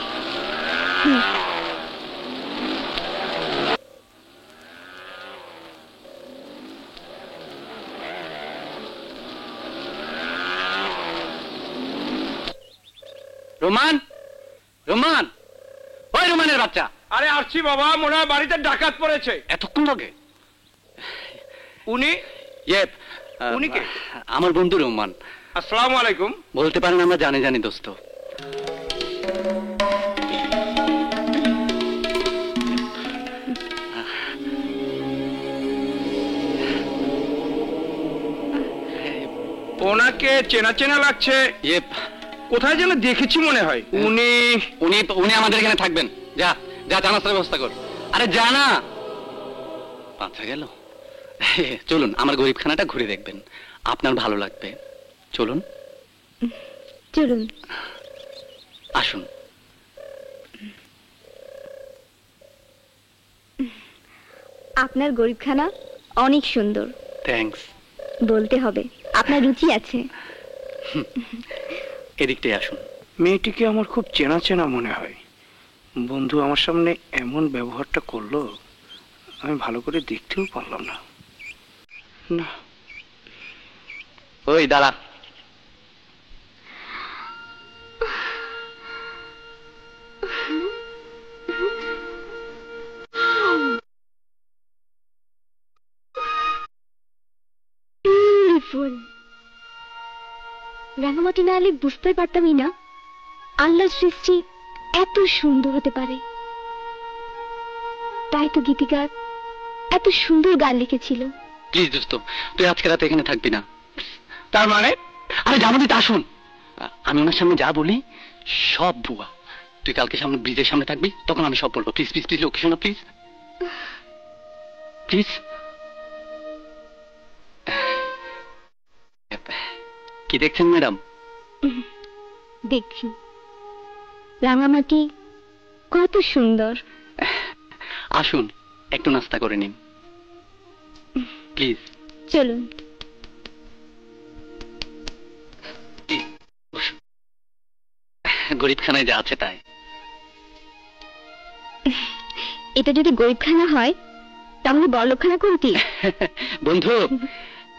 Speaker 6: রোমান, রোমান, ওই রোমানের বাচ্চা।
Speaker 9: আরে আসছি বাবা, মনে হয় বাড়িতে ডাকাত পড়েছে।
Speaker 6: এতক্ষণ লাগে?
Speaker 9: উনি উনি কে?
Speaker 6: আমার বন্ধু রোমান।
Speaker 9: আসসালামু আলাইকুম।
Speaker 6: বলতে পারেন আমরা জানি জানি দোস্ত।
Speaker 9: ওনাকে চেনা চেনা লাগছে। কোথায় যেন দেখেছি মনে হয়। উনি
Speaker 6: উনি উনি আমাদের এখানে থাকবেন। যা যা জানার ব্যবস্থা কর। আরে যা না, বাঁচা গেল। চলুন, আমার গরিবখানাটা ঘুরে দেখবেন, আপনার ভালো লাগবে। চলুন
Speaker 3: চলুন।
Speaker 6: আসুন।
Speaker 3: আপনার গরিবখানা অনেক সুন্দর।
Speaker 6: থ্যাঙ্কস।
Speaker 3: বলতে হবে আপনার রুচি আছে।
Speaker 6: এদিকটাই আসুন।
Speaker 9: মেয়েটিকে আমার খুব চেনা চেনা মনে হয়। বন্ধু আমার সামনে এমন ব্যবহারটা করলো, আমি ভালো করে দেখতেও পারলাম না। না,
Speaker 6: ওই দাঁড়া।
Speaker 3: বিউটিফুল। রাঙামাটি না এলে বুঝতে পারতামই না আল্লাহর সৃষ্টি এত সুন্দর হতে পারে। তাই তো গীতিকার এত সুন্দর গান লিখেছিল।
Speaker 6: প্লিজ দোস্ত, তুই আজকে রাতে এখানে থাকবি না।
Speaker 9: তার মানে?
Speaker 6: আরে জামাদিতে আসুন। আমি ওনার সামনে যা বলি সব ভুয়া। তুই কালকে সামনে ব্রিজের সামনে থাকবি, তখন আমি সব বলবো। প্লিজ প্লিজ প্লিজ, ওকে শোনা প্লিজ প্লিজ। কি দেখছেন ম্যাডাম?
Speaker 3: দেখছি রাঙামাটি কত সুন্দর।
Speaker 6: আসুন, একটু নাস্তা করে নিন প্লিজ।
Speaker 3: চলুন।
Speaker 6: গরিবখানায় যা আছে তাই।
Speaker 3: এটা যদি গরিবখানা হয় তাহলে বড়লোকখানা কোনটি?
Speaker 6: বন্ধু,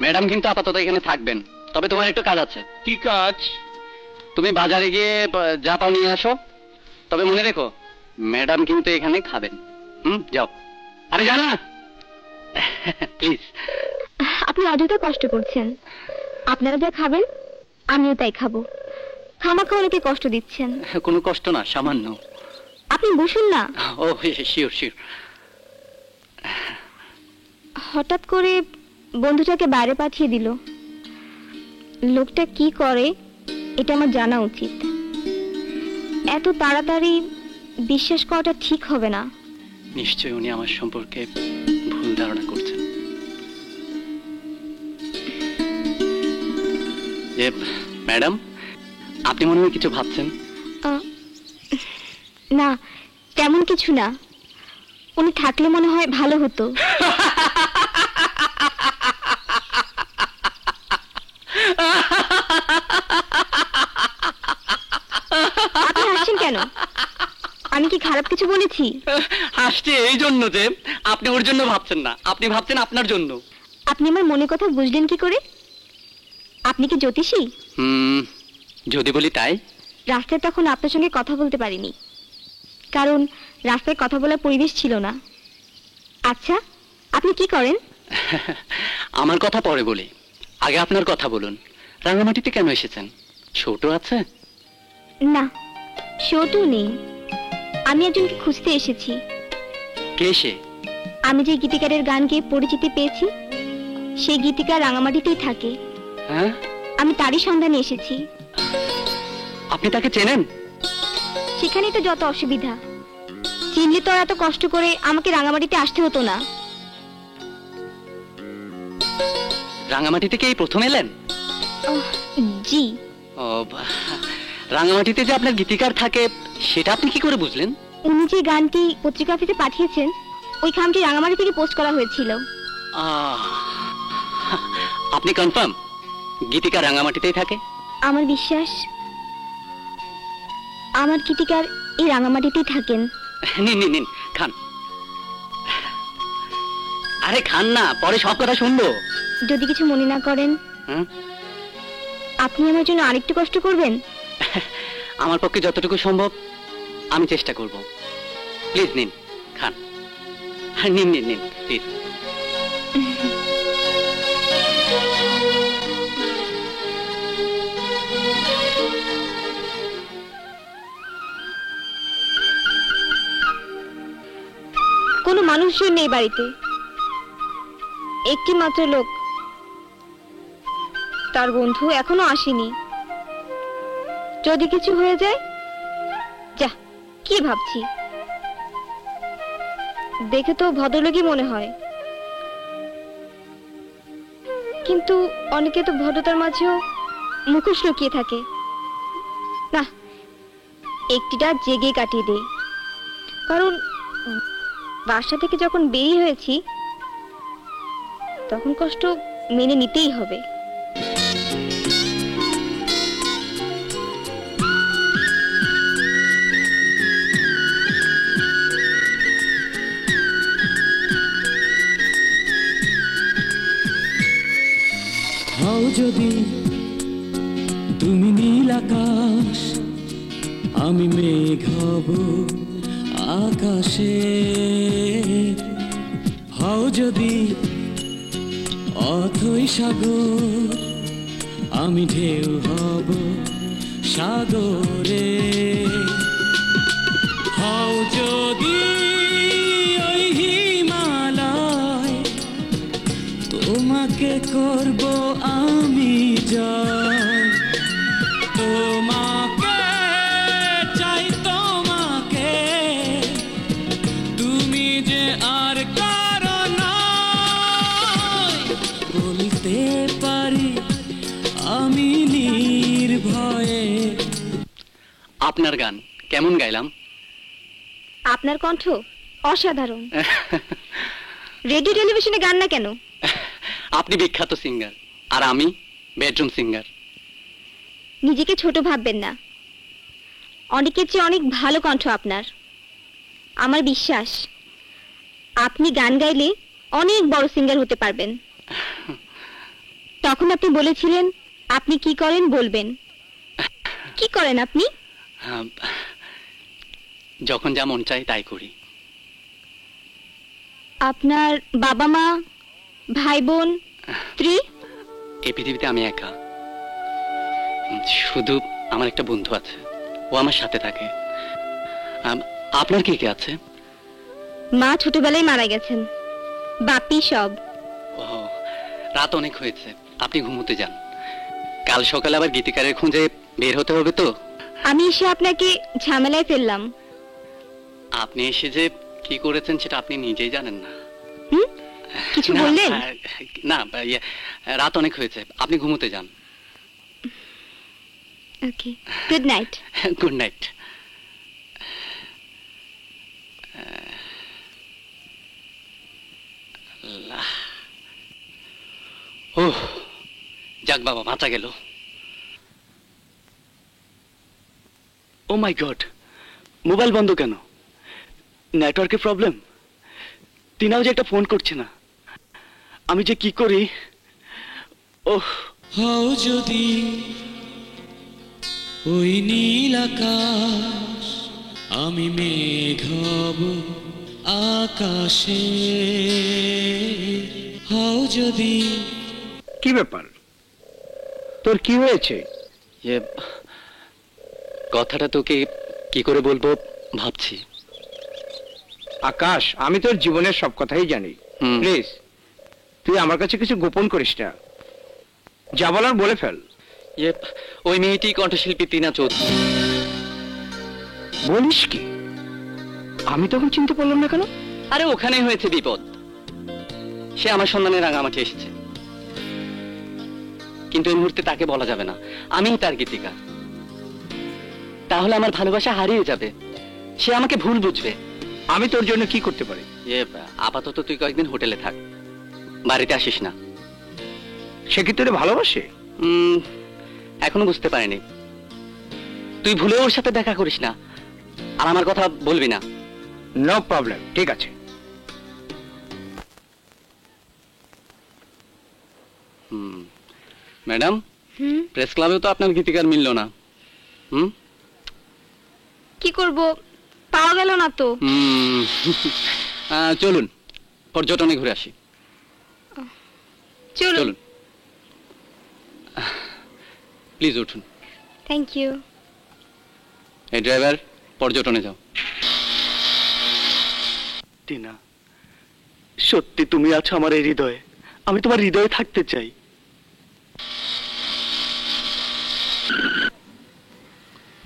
Speaker 6: ম্যাডাম কিন্তু আপাতত এখানে থাকবেন, তবে তোমার একটু কাজ আছে।
Speaker 9: কি কাজ?
Speaker 6: তুমি বাজারে গিয়ে যা পাও নিয়ে আসো, তবে মনে রেখো ম্যাডাম কিন্তু এখানে খাবেন। যাও। আরে জানা প্লিজ।
Speaker 3: আপনি অযথা কষ্ট করছেন। আপনারা যা খাবেন আমিও তাই খাবো। খামাখা অনেকে কষ্ট দিচ্ছেন।
Speaker 6: কোনো কষ্ট না, সামান্য।
Speaker 3: আপনি বসুন না।
Speaker 6: ও শিওর শিওর।
Speaker 3: হঠাৎ করে বন্ধুটাকে বাইরে পাঠিয়ে দিল। লোকটা কি করে এটা আমার জানা উচিত। এত তাড়াতাড়ি বিশ্বাস করাটা ঠিক হবে না।
Speaker 6: নিশ্চয়ই উনি আমার সম্পর্কে ভুল ধারণা করছেন। ম্যাডাম, আপনি মনে হয় কিছু ভাবছেন?
Speaker 3: না, তেমন কিছু না। উনি থাকলে মনে হয় ভালো হতো। আপনি হাসছেন কেন? আমি কি খারাপ কিছু বলেছি?
Speaker 6: হাসছে এই জন্য যে আপনি ওর জন্য ভাবছেন না, আপনি ভাবছেন আপনার জন্য।
Speaker 3: আপনি আমার মনের কথা বুঝলেন কি করে? আপনি কি জ্যোতিষী?
Speaker 6: যদি বলি তাই।
Speaker 3: রাস্তায় তখন আপনার সঙ্গে কথা বলতে পারিনি, কারণ রাস্তায় কথা বলার পরিবেশ ছিল না। আচ্ছা, আপনি কি করেন?
Speaker 6: আমার কথা পরে বলি, আগে আপনার কথা বলুন। রাঙামাটিতে কেন এসেছেন? ছোট আছে?
Speaker 3: না, ছোটও নেই। আমি একজনকে খুঁজতে এসেছি।
Speaker 6: কে সে?
Speaker 3: আমি যে গীতিকারের গান গেয়ে পরিচিতি পেয়েছি, সেই গীতিকার রাঙামাটিতেই থাকে।
Speaker 6: হ্যাঁ,
Speaker 3: আমি তারই সন্ধানে এসেছি।
Speaker 6: আপনি তাকে চেনেন?
Speaker 3: সেখানেই তো যত অসুবিধা। চিনলে তো আর এত কষ্ট করে আমাকে রাঙামাটিতে আসতে হতো না।
Speaker 6: রাঙামাটি থেকে এই প্রথম এলেন?
Speaker 3: জি।
Speaker 6: রাঙামাটিতে যে আপনার গীতিকার থাকে সেটা আপনি কি করে বুঝলেন?
Speaker 3: উনি যে গানটি পত্রিকা অফিসে পাঠিয়েছেন, ওই খামটি রাঙামাটি থেকে পোস্ট করা হয়েছিল।
Speaker 6: আপনি কনফার্ম গীতিকার রাঙামাটিতেই থাকে?
Speaker 3: আমার বিশ্বাস আমার গীতিকার এই রাঙামাটিতেই থাকেন।
Speaker 6: নিন নিন নিন, খান। আরে খান না, পরে সব কথা শুনবো।
Speaker 3: যদি কিছু মনে না করেন, আপনি আমার জন্য আরেকটু কষ্ট করবেন?
Speaker 6: আমার পক্ষে যতটুকু সম্ভব আমি চেষ্টা করব। প্লিজ নিন, খান। নিন নিন নিন প্লিজ।
Speaker 3: কোনো মানুষজন নেই বাড়িতে, একটি মাত্র লোক, তার বন্ধু এখনো আসেনি। যদি কিছু হয়ে যায়, যা কি ভাবছি, দেখে তো ভদ্রলোকই মনে হয়, কিন্তু অনেকে তো ভদ্রতার মাঝেও মুখোশ লুকিয়ে থাকে। না, একটিটা জেগে কাটিয়ে দেই, কারণ বাসা থেকে যখন বেরিয়ে হয়েছি তখন কষ্ট মেনে নিতেই হবে।
Speaker 11: হও যদি তুমি নীল আকাশ, আমি মেঘ হব আকাশে। হও যদি অথই সাগর, আমি ঢেউ হব সাগরে। হও যদি ওই হিমালয়, তোমাকে করব আমি জয়। তোমাকে চাই, তোমাকে, তুমি যে আর কারো নয়। বলতে পারি আমি নির্ভয়ে।
Speaker 6: আপনার গান কেমন গাইলাম?
Speaker 3: আপনার কণ্ঠ অসাধারণ। রেডিও টেলিভিশনে গান না কেন?
Speaker 6: আপনি বিখ্যাত সিঙ্গার আর আমি বেডরুম সিঙ্গার।
Speaker 3: নিজেকে ছোট ভাববেন না, অনেকের চেয়ে অনেক ভালো কণ্ঠ আপনার। আমার বিশ্বাস আপনি গান গাইলে অনেক বড় সিঙ্গার হতে পারবেন। তখন আপনি বলেছিলেন আপনি কি করেন বলবেন। কি করেন আপনি?
Speaker 6: যখন যা মন চাই তাই করি।
Speaker 3: আপনার বাবা মা, ভাই বোন, স্ত্রী?
Speaker 6: এই পৃথিবীতে আমি একা, শুধু আমার একটা বন্ধু আছে, ও আমার সাথে থাকে। আপনার কে কে আছে?
Speaker 3: মা ছোটবেলায় মারা গেছেন, বাপি সব।
Speaker 6: ও, রাত অনেক হয়েছে, আপনি ঘুমোতে যান। কাল সকালে আবার গীতিকারের খুঁজে বের হতে হবে তো।
Speaker 3: আমি এসে আপনাকে ঝামেলায় ফেললাম।
Speaker 6: আপনি এসে যে কি করেছেন সেটা আপনি নিজেই জানেন না।
Speaker 3: কিছু বললেন?
Speaker 6: না, রাত অনেক হয়েছে, আপনি ঘুমোতে যান।
Speaker 3: Okay, good night.
Speaker 6: Good night. ও যাক বাবা, বাঁচা গেল।
Speaker 12: ও মাই গড, মোবাইল বন্ধ কেন? নেটওয়ার্কের প্রবলেম? তিনাও যে একটা ফোন করছে না, আমি যে কি করি। ওহ,
Speaker 11: হও যদি ওই নীল আকাশ, আমি মেঘ হব আকাশে। হও যদি।
Speaker 9: কি ব্যাপার, তোর কি হয়েছে?
Speaker 6: কথাটা তোকে কি করে বলবো ভাবছি।
Speaker 9: আকাশ, আমি তোর জীবনের সব কথাই জানি। প্লিজ তুই আমার কাছে কিছু গোপন করিস না, যা বলার বলে ফেল।
Speaker 6: ওই মেয়েটি কণ্ঠশিল্পী টিনা চৌধুরী।
Speaker 9: বলিস কি? আমি তখন চিনতে পারলাম না কেন?
Speaker 6: আরে ওখানে হয়েছে বিপদ। সে আমার সন্ধানে রাঙামাটি এসেছে, কিন্তু এই মুহূর্তে তাকে বলা যাবে না আমি তার গীতিকা। তাহলে আমার ভালোবাসা হারিয়ে যাবে, সে আমাকে ভুল বুঝবে।
Speaker 9: আমি তোর জন্য কি করতে পারি?
Speaker 6: আপাতত তুই কয়েকদিন হোটেলে থাক, বাড়িতে আসিস না।
Speaker 9: সে কি তোরে ভালোবাসে?
Speaker 6: এখনো বুঝতে পারিনি। তুই ভুলে ওর সাথে দেখা করিস না, আর আমার কথা বলবি না।
Speaker 9: নো প্রবলেম, ঠিক আছে।
Speaker 6: ম্যাডাম, প্রেস ক্লাবেও তো আপনার গীতিকার মিলল না।
Speaker 3: কি করব, পাওয়া গেল না তো।
Speaker 6: চলুন পর্যটনে ঘুরে আসি।
Speaker 3: চলুন।
Speaker 6: প্লিজ উঠুন।
Speaker 3: Thank you.
Speaker 6: এই ড্রাইভার, পর্যটনে যাও।
Speaker 12: টিনা, সত্যি তুমি আছো আমার এই হৃদয়ে। আমি তোমার হৃদয়ে থাকতে চাই।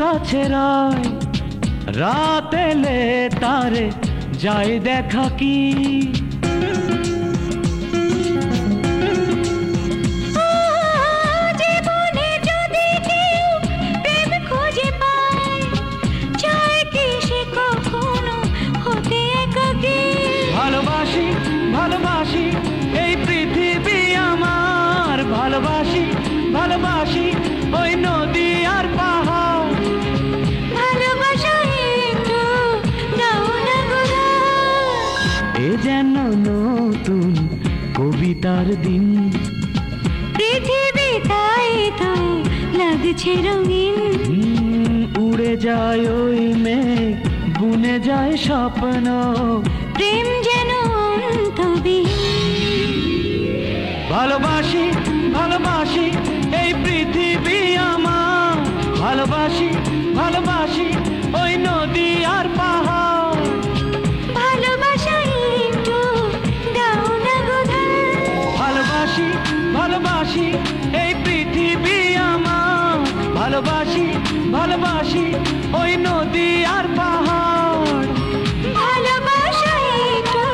Speaker 11: কাছে রয়, রাত এলে তারে যায় দেখা কি।
Speaker 7: জীবনে যদি কেউ প্রেম খুঁজে পায়, চায় কি সে কখনো হতে একাকী?
Speaker 11: ভালোবাসি ভালোবাসি এই পৃথিবী আমার, ভালোবাসি ভালোবাসি ওই নদী আর পাহাড়।
Speaker 7: ভালোবাসা একটু দাও না গোলাপ।
Speaker 11: এ যেন নতুন কবিতার দিন,
Speaker 7: পৃথিবী তাই তো লাগছে রঙিন।
Speaker 11: উড়ে যায় ওই মেঘ, বুনে যায় স্বপ্ন,
Speaker 7: প্রেম যেন অন্তহীন।
Speaker 11: ভালোবাসি ভালোবাসি এই পৃথিবী আমার, ভালোবাসি ভালোবাসি ওই নদী আর পাহাড়।
Speaker 7: ভালোবাসা একটু দাও না গোলাপ।
Speaker 11: ভালোবাসি ভালোবাসি এই পৃথিবী আমার, ভালোবাসি ভালোবাসি ওই নদী আর পাহাড়।
Speaker 7: ভালোবাসা একটু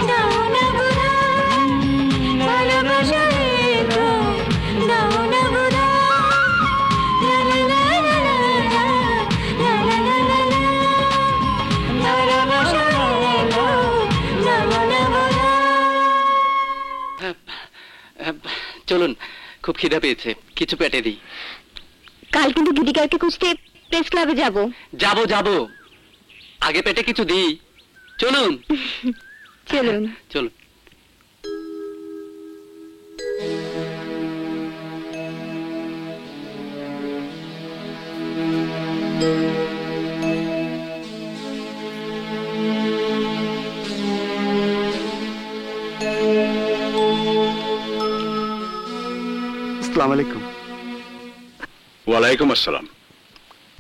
Speaker 7: দাও না গোলাপ। ভালোবাসা একটু দাও না গোলাপ। লা লা লা লা লা লা লা লা লা লা। ভালোবাসা একটু দাও না গোলাপ।
Speaker 6: চলুন, খুব খিদা পেয়েছে, কিছু পেটে দিই।
Speaker 3: কাল কিন্তু গীতিকারকে খুঁজতে প্রেস ক্লাবে যাব।
Speaker 6: যাবো যাবো, আগে পেটে কিছু দিই। চলুন
Speaker 3: চলুন।
Speaker 6: চলুন।
Speaker 12: আসসালামু আলাইকুম।
Speaker 2: ওয়ালাইকুম আসসালাম।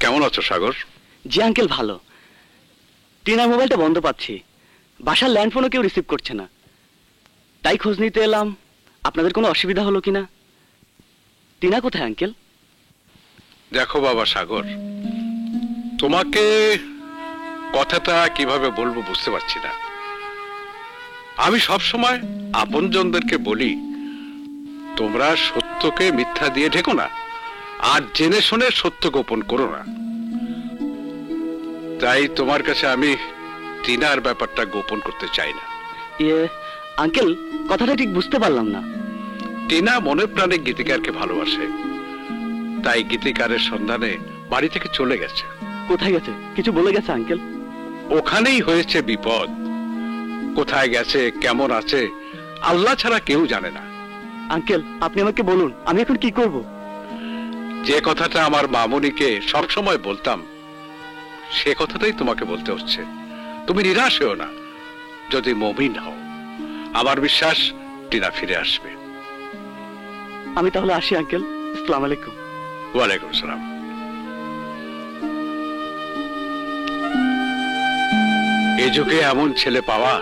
Speaker 2: কেমন আছো সাগর?
Speaker 6: জি আঙ্কেল, ভালো। টিনার মোবাইলটা বন্ধ পাচ্ছি, বাসার ল্যান্ডফোনও কেউ রিসিভ করছে না, তাই খোঁজ নিতে এলাম আপনাদের কোনো অসুবিধা হলো কিনা। টিনা কোথায় আঙ্কেল?
Speaker 2: দেখো বাবা সাগর, তোমাকে কথাটা কিভাবে বলবো বুঝতে পারছি না। আমি সব সময় আপনজনদেরকে বলি, তোমরা সত্যকে মিথ্যা দিয়ে ঢেকো না, আর জেনে শুনে সত্য গোপন করো না। তাই তোমার কাছে আমি টিনার ব্যাপারটা গোপন করতে চাই না।
Speaker 6: ইয়ে আঙ্কেল, কথাটা ঠিক বুঝতে পারলাম না।
Speaker 2: টিনা মনে প্রাণে গীতিকারকে ভালোবাসে, তাই গীতিকারের সন্ধানে বাড়ি থেকে চলে গেছে।
Speaker 6: কোথায় গেছে কিছু বলে গেছে আঙ্কেল?
Speaker 2: ওখানেই হয়েছে বিপদ। কোথায় গেছে, কেমন আছে, আল্লাহ ছাড়া কেউ জানে না।
Speaker 6: আঙ্কেল, আপনি আমাকে বলুন, আমি এখন কি করব?
Speaker 2: যে কথাটা আমার মামুনিকে সবসময় বলতাম, সে কথাটাই তোমাকে বলতে হচ্ছে। তুমি নিরাশ হও না, যদি মুমিন হও, আমার বিশ্বাস টিনা ফিরে আসবে।
Speaker 6: আমি তাহলে আসি আঙ্কেল। আসসালামু আলাইকুম।
Speaker 2: ওয়ালাইকুম আসসালাম। এ যুগে এমন ছেলে পাওয়া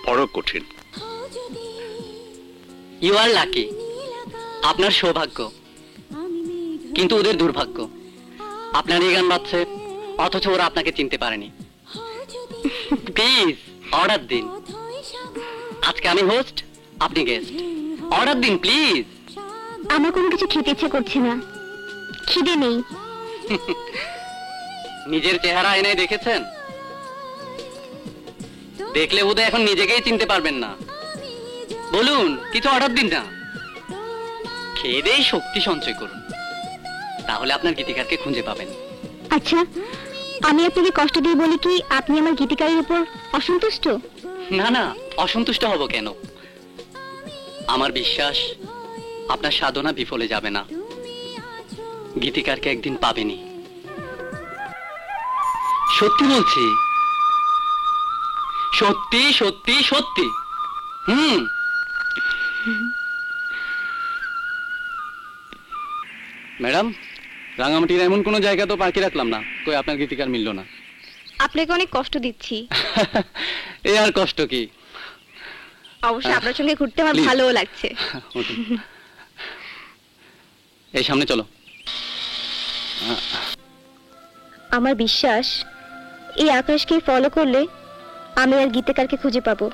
Speaker 2: বড় কঠিন।
Speaker 6: ইউ আর লাকি, আপনার সৌভাগ্য, কিন্তু ওদের দুর্ভাগ্য। আপনার এই গান বাজছে, অথচ ওরা আপনাকে চিনতে পারেনি। প্লিজ অর্ডার দিন। আজকে আমি হোস্ট, আপনি গেস্ট। অর্ডার দিন প্লিজ।
Speaker 3: আমার কোনো কিছু খেতে ইচ্ছে করছে না, খিদে নেই।
Speaker 6: নিজের চেহারা আয়নায় দেখেছেন? দেখলে বোধহয় এখন নিজেকেই চিনতে পারবেন না। বলুন, কিছু অর্ডার দিন না। খেয়ে দেই শক্তি সঞ্চয় করুন, তাহলে আপনার গীতিকারকে খুঁজে পাবেন।
Speaker 3: আচ্ছা, আমি আপনাকে কষ্ট দিয়ে বলি কি আপনি আমার গীতিকারের উপর অসন্তুষ্ট?
Speaker 6: না না, অসন্তুষ্ট হব কেন? আমার বিশ্বাস আপনার সাধনা বিফলে যাবে না। গীতিকারকে একদিন পাবেনই, সত্যি বলছি, সত্যি সত্যি সত্যি। ম্যাডাম, রাঙামাটির এমন কোনো জায়গা তো পার্কে রাখলাম না, কই আপনার গীতিকার মিলল না।
Speaker 3: আপনাকে অনেক কষ্ট দিচ্ছি।
Speaker 6: এ আর কষ্ট কি,
Speaker 3: অবশ্যই আপনার সঙ্গে ঘুরতে আমার
Speaker 6: Please.
Speaker 3: ভালোও লাগছে।
Speaker 6: এই সামনে চলো।
Speaker 3: আমার বিশ্বাস এই আকাশকে ফলো করলে আমি আর গীতিকারকে খুঁজে পাবো।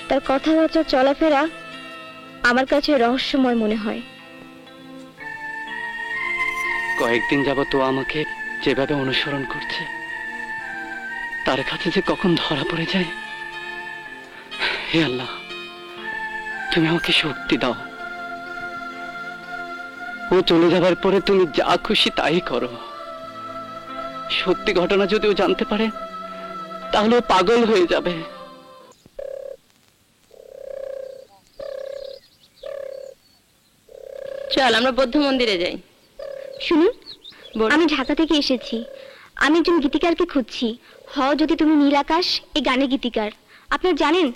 Speaker 3: তার কথাবার্তা চলাফেরা আমার কাছে রহস্যময় মনে হয়।
Speaker 6: কয়েকদিন যাবত ও আমাকে যেভাবে অনুসরণ করছে, তার কাছে যে কখন ধরা পড়ে যায়। হে আল্লাহ, তুমি আমাকে শক্তি দাও। ও চলে যাবার পরে তুমি যা খুশি তাই করো। সত্যি ঘটনা যদি ও জানতে পারে তাহলে ও পাগল হয়ে যাবে।
Speaker 3: চল আমরা বৌদ্ধ মন্দিরে যাই। শুনুন, আমি ঢাকা থেকে এসেছি। আমি একজন গীতিকারকে খুঁজছি। যদি তুমি নীল আকাশ এই গানের গীতিকার। আপনারা জানেন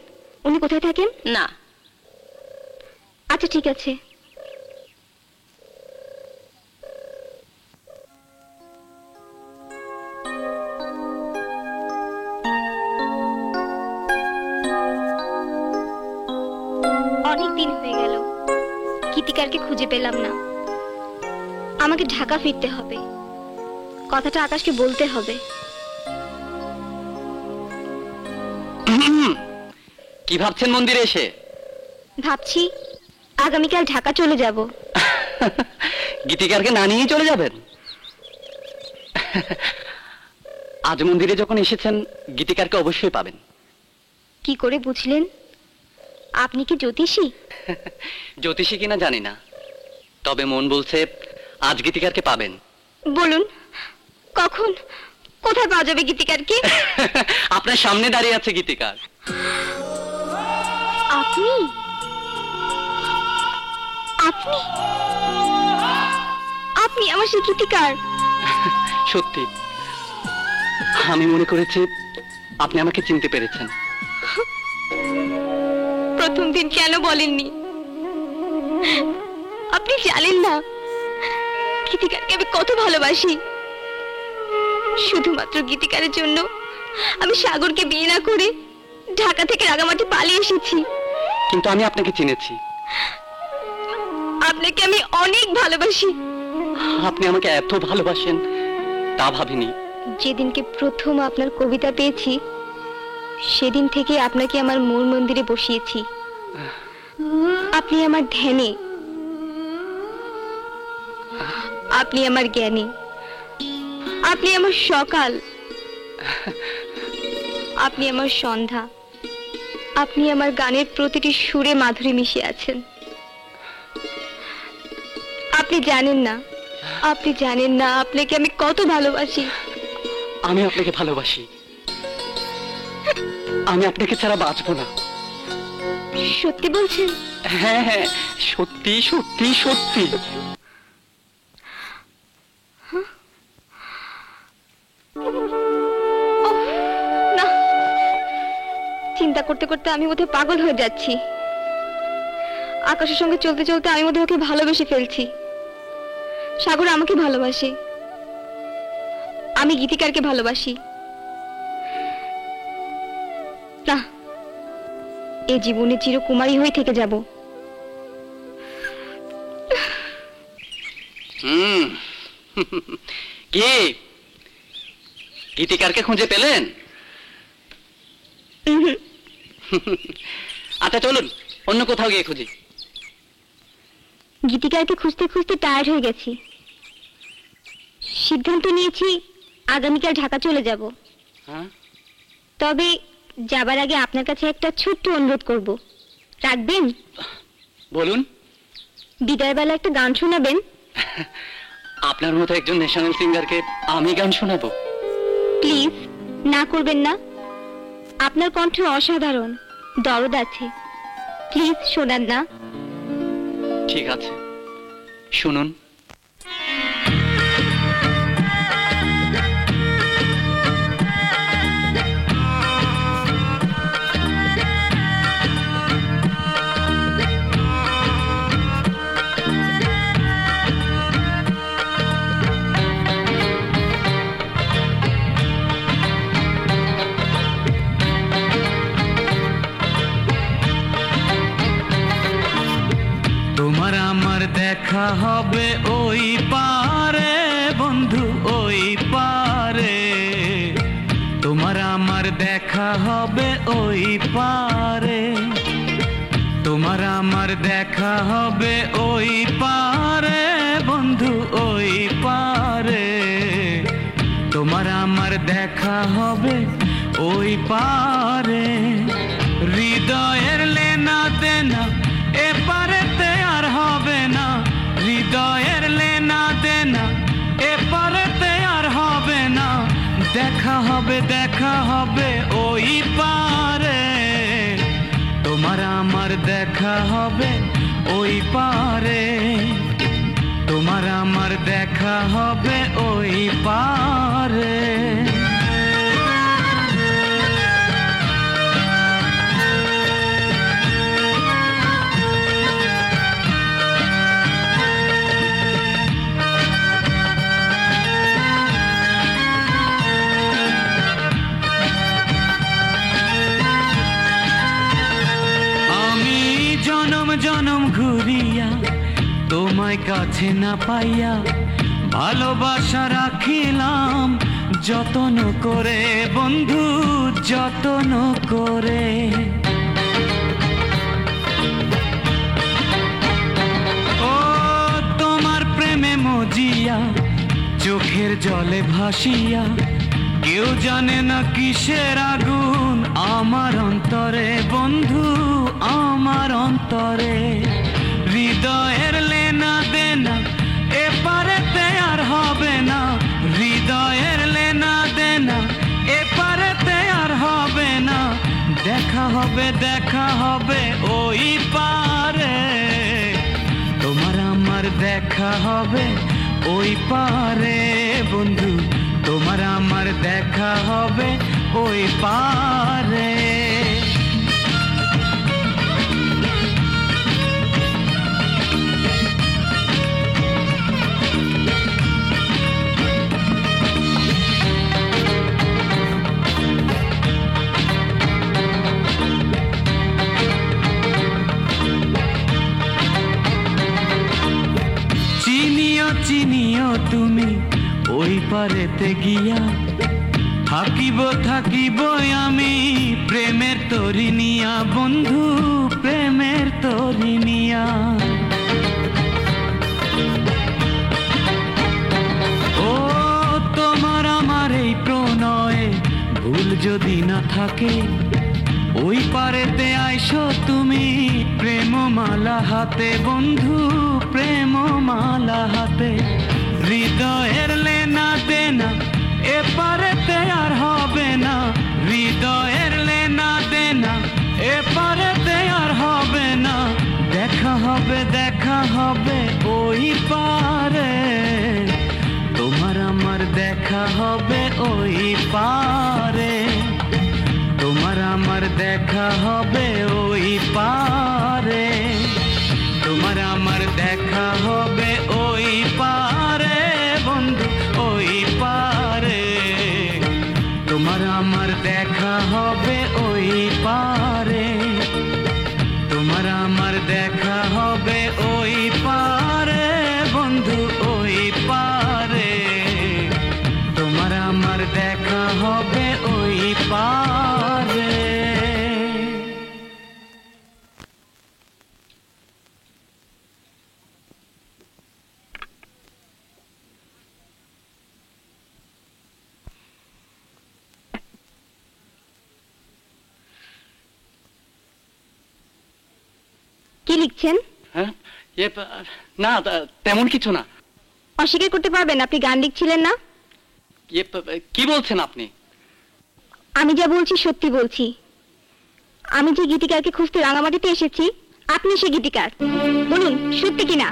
Speaker 3: উনি কোথায় থাকেন? না। আচ্ছা ঠিক আছে। অনেক দিন হয়ে গেল গীতিকারকে খুঁজে পেলাম না। আমাকে ঢাকা ফিরতে হবে। কথাটা আকাশকে বলতে হবে।
Speaker 6: কি ভাবছেন মন্দিরে এসে?
Speaker 3: ভাবছি আগামীকাল ঢাকা চলে যাব।
Speaker 6: গীতিকারকে না নিয়েই চলে যাবেন? আজ মন্দিরে যখন এসেছেন গীতিকারকে অবশ্যই পাবেন।
Speaker 3: কি করে বুঝলেন? আপনি কি জ্যোতিষী?
Speaker 6: জ্যোতিষী কিনা জানি না, তবে মন বলছে আজ গীতিকারকে পাবেন।
Speaker 3: বলুন কখন, কোথায় পাওয়া যাবে গীতিকারকে?
Speaker 6: আপনার সামনে দাঁড়িয়ে আছে গীতিকার।
Speaker 3: আপনি আপনি আপনি আমার সেই গীতিকার?
Speaker 6: সত্যি, আমি মনে করেছি আপনি আমাকে চিনতে পেরেছেন।
Speaker 3: প্রথম দিন কেন বলেননি? আপনি জানেন না গীতিকারকে আমি কত ভালোবাসি। শুধুমাত্র গীতিকারের জন্য আমি সাগরকে বিয়ে না করে ঢাকা থেকে রাঙামাটি পালিয়ে এসেছি।
Speaker 6: কিন্তু আমি আপনাকে চিনেছি।
Speaker 3: আপনাকে আমি অনেক ভালোবাসি।
Speaker 6: আপনি আমাকে এত ভালোবাসেন তা ভাবিনি।
Speaker 3: যেদিনকে প্রথম আপনার কবিতা পেয়েছি সেদিন থেকে আপনাকে আমার মূল মন্দিরে বসিয়েছি। আপনি আমার ধ্যানে, আপনি আমার জ্ঞানে, আপনি আমার সকাল, আপনি আমার সন্ধ্যা, আপনি আমার গানের প্রতিটি সুরে মাধুরী মিশে আছেন। আপনি জানেন না, আপনি জানেন না আপনাকে আমি কত ভালোবাসি।
Speaker 6: আমি আপনাকে ভালোবাসি। আমি আপনাকে ছাড়া বাঁচবো না।
Speaker 3: সত্যি বলছেন?
Speaker 6: হ্যাঁ হ্যাঁ, সত্যি সত্যি সত্যি।
Speaker 3: না, চিন্তা করতে করতে আমি বোধহয় পাগল হয়ে যাচ্ছি। আকাশের সঙ্গে চলতে চলতে আমি বোধহয় ওকে ভালোবেসে ফেলছি। সাগর আমাকে ভালোবাসে, আমি গীতিকারকে ভালোবাসি। না, এ জীবনে চিরকুমারী হয়ে থেকে যাব।
Speaker 6: কি গীতিকারকে খুঁজে পেলেন? আচ্ছা চলুন অন্য কোথাও গিয়ে খুঁজি।
Speaker 3: গীতিকারকে খুঁজতে খুঁজতে টায়ার্ড হয়ে গেছি। সিদ্ধান্ত নিয়েছি আগামীকাল ঢাকা চলে যাব। তবে যাবার আগে আপনার কাছে একটা ছোট্ট অনুরোধ করব, রাখবেন?
Speaker 6: বলুন।
Speaker 3: বিদায় বেলা একটা গান শোনাবেন?
Speaker 6: আপনার মতো একজন ন্যাশনাল সিঙ্গারকে আমি গান শোনাবো?
Speaker 3: প্লিজ, না করবেন না। আপনার কণ্ঠ অসাধারণ, দরদ আছে। প্লিজ শোনান না।
Speaker 6: ঠিক আছে, শুনুন।
Speaker 11: তোমার আমার দেখা হবে ওই পারে দেখা হবে ওই পারে, তোমার আমার দেখা হবে ওই পারে বন্ধু, ওই পারে তোমার আমার দেখা হবে ওই পারে। হৃদয়ের লেনা দেনা এপারেতে আর হবে না, হৃদয়ের লেনা দেনা এপারেতে আর হবে না, দেখা হবে ওই পারে, তোমার আমার দেখা হবে ওই পারে, তোমার আমার দেখা হবে ওই পারে। জনম ঘুরিয়া তোমায় কাছে না পাইয়া ভালোবাসা রাখিলাম যতন করে বন্ধু, যতন করে। ও তোমার প্রেমে মজিয়া চোখের জলে ভাসিয়া, কেউ জানে না কিসের আগুন আমার অন্তরে বন্ধু, আমার অন্তরে। হৃদয়ের লেনা দেনা এপারেতে আর হবে না, হৃদয়ের লেনা দেনা এপারেতে আর হবে না, দেখা হবে ওই পারে, তোমার আমার দেখা হবে ওই পারে বন্ধু, তোমার আমার দেখা হবে ওই পারে। চিনিও তুমি ওই পারেতে গিয়া, থাকিব আমি প্রেমের তরি নিয়া বন্ধু, প্রেমের তরি নিয়া। ও তোমার আমার এই প্রণয়ে ভুল যদি না থাকে, ওই পারেতে আইসো তুমি প্রেমমালা হাতে বন্ধু, প্রেমমালা হাতে। হৃদয়ের লেনা দেনা এপারেতে আর হবে না, হৃদয়ের লেনা দেনা এপারেতে আর হবে না, দেখা হবে ওই পারে, তোমার আমার দেখা হবে ওই পারে, তোমার আমার দেখা হবে ওই পারে, তোমার আমার দেখা হবে ওই পারে বন্ধু, ওই পারে, তোমার আমার দেখা হবে ওই পারে, তোমার আমার দেখা হবে ওই পারে বন্ধু, ওই পারে, তোমার আমার দেখা হবে ওই পারে।
Speaker 3: কি লিখছেন?
Speaker 6: হ্যাঁ না তেমন কিছু না।
Speaker 3: অস্বীকার করতে পারবেন আপনি গান লিখছিলেন না?
Speaker 6: কি বলছেন আপনি?
Speaker 3: আমি যা বলছি সত্যি বলছি। আমি যে গীতিকারকে খুঁজতে রাঙামাটিতে এসেছি, আপনি সে গীতিকার। বলুন সত্যি কিনা?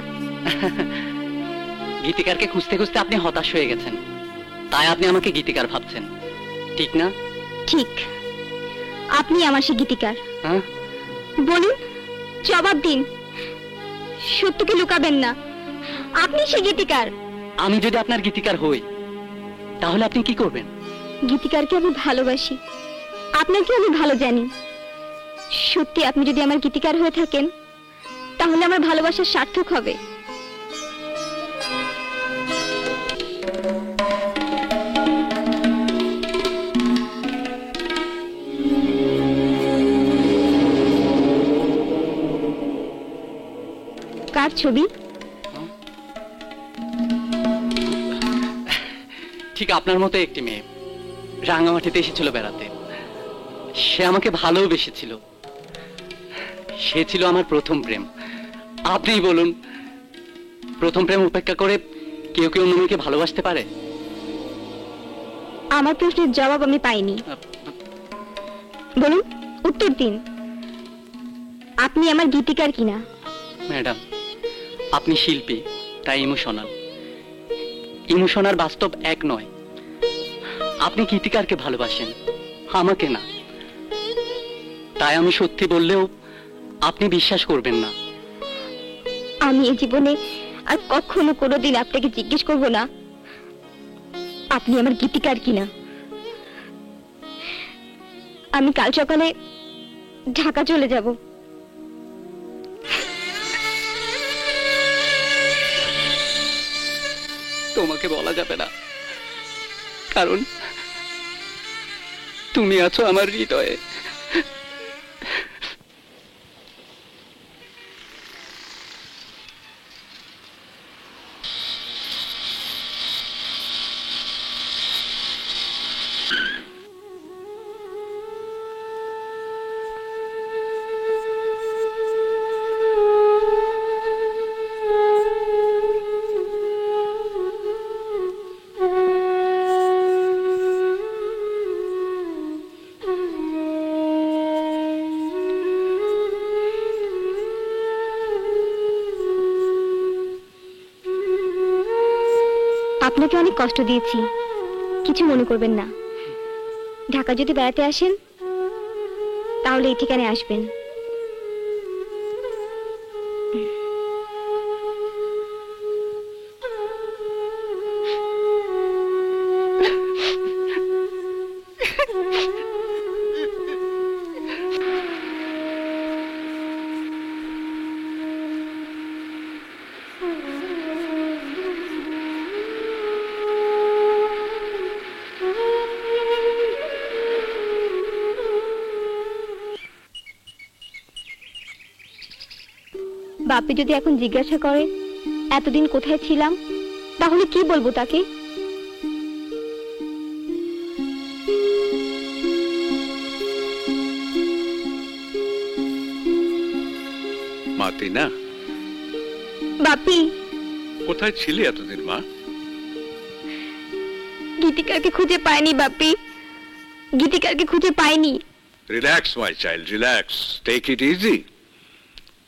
Speaker 6: গীতিকারকে খুঁজতে খুঁজতে আপনি হতাশ হয়ে গেছেন, তাই আপনি আমাকে গীতিকার ভাবছেন, ঠিক না?
Speaker 3: ঠিক, আপনি আমার সে গীতিকার।
Speaker 6: হ্যাঁ
Speaker 3: বলুন, জবাব দিন, সত্যকে লুকাবেন না, আপনি সে গীতিকার।
Speaker 6: আমি যদি আপনার গীতিকার হই তাহলে আপনি কি করবেন?
Speaker 3: গীতিকারকে আমি ভালোবাসি, আপনাকে আমি ভালো জানি। সত্যি আপনি যদি আমার গীতিকার হয়ে থাকেন তাহলে আমার ভালোবাসা সার্থক হবে। কার ছবি?
Speaker 6: ঠিক আপনার মতো একটি মেয়ে রাঙামাটিতে এসেছিল বেড়াতে। সে আমাকে ভালোবেসেছিল। সে ছিল আমার প্রথম প্রেম। আপনিই বলুন, প্রথম প্রেম উপেক্ষা করে কেউ কেউ অন্য মেয়েকে ভালোবাসতে পারে?
Speaker 3: আমার প্রশ্নের জবাব আমি পাইনি। বলুন, উত্তর দিন। আপনি আমার গীতিকার কিনা?
Speaker 6: ম্যাডাম, আপনি শিল্পী, তাই ইমোশনাল। ইমোশনাল বাস্তব এক নয়। আপনি গীতিকারকে ভালোবাসেন, আমাকে না। তাই আমি সত্যি বললেও আপনি বিশ্বাস করবেন না।
Speaker 3: আমি এই জীবনে আর কখনো কোনোদিন আপনাকে জিজ্ঞেস করব না আপনি আমার গীতিকার কিনা। আমি কাল সকালে ঢাকা চলে যাব।
Speaker 6: তোমাকে বলা যাবে না, কারণ তুমি আছো আমার হৃদয়ে।
Speaker 3: আপনাকে অনেক কষ্ট দিয়েছি, কিছু মনে করবেন না। ঢাকা যদি বেড়াতে আসেন তাহলে এই ঠিকানায় আসবেন। বাপি যদি এখন জিজ্ঞাসা করে এতদিন কোথায় ছিলাম, তাহলে কি বলবো তাকে?
Speaker 2: মাতিনা,
Speaker 3: বাপি,
Speaker 2: কোথায় ছিলি এতদিন মা?
Speaker 3: গীতিকারকে খুঁজে পাইনি বাপি, গীতিকারকে খুঁজে পাইনি।
Speaker 2: Relax my child, relax, take it easy.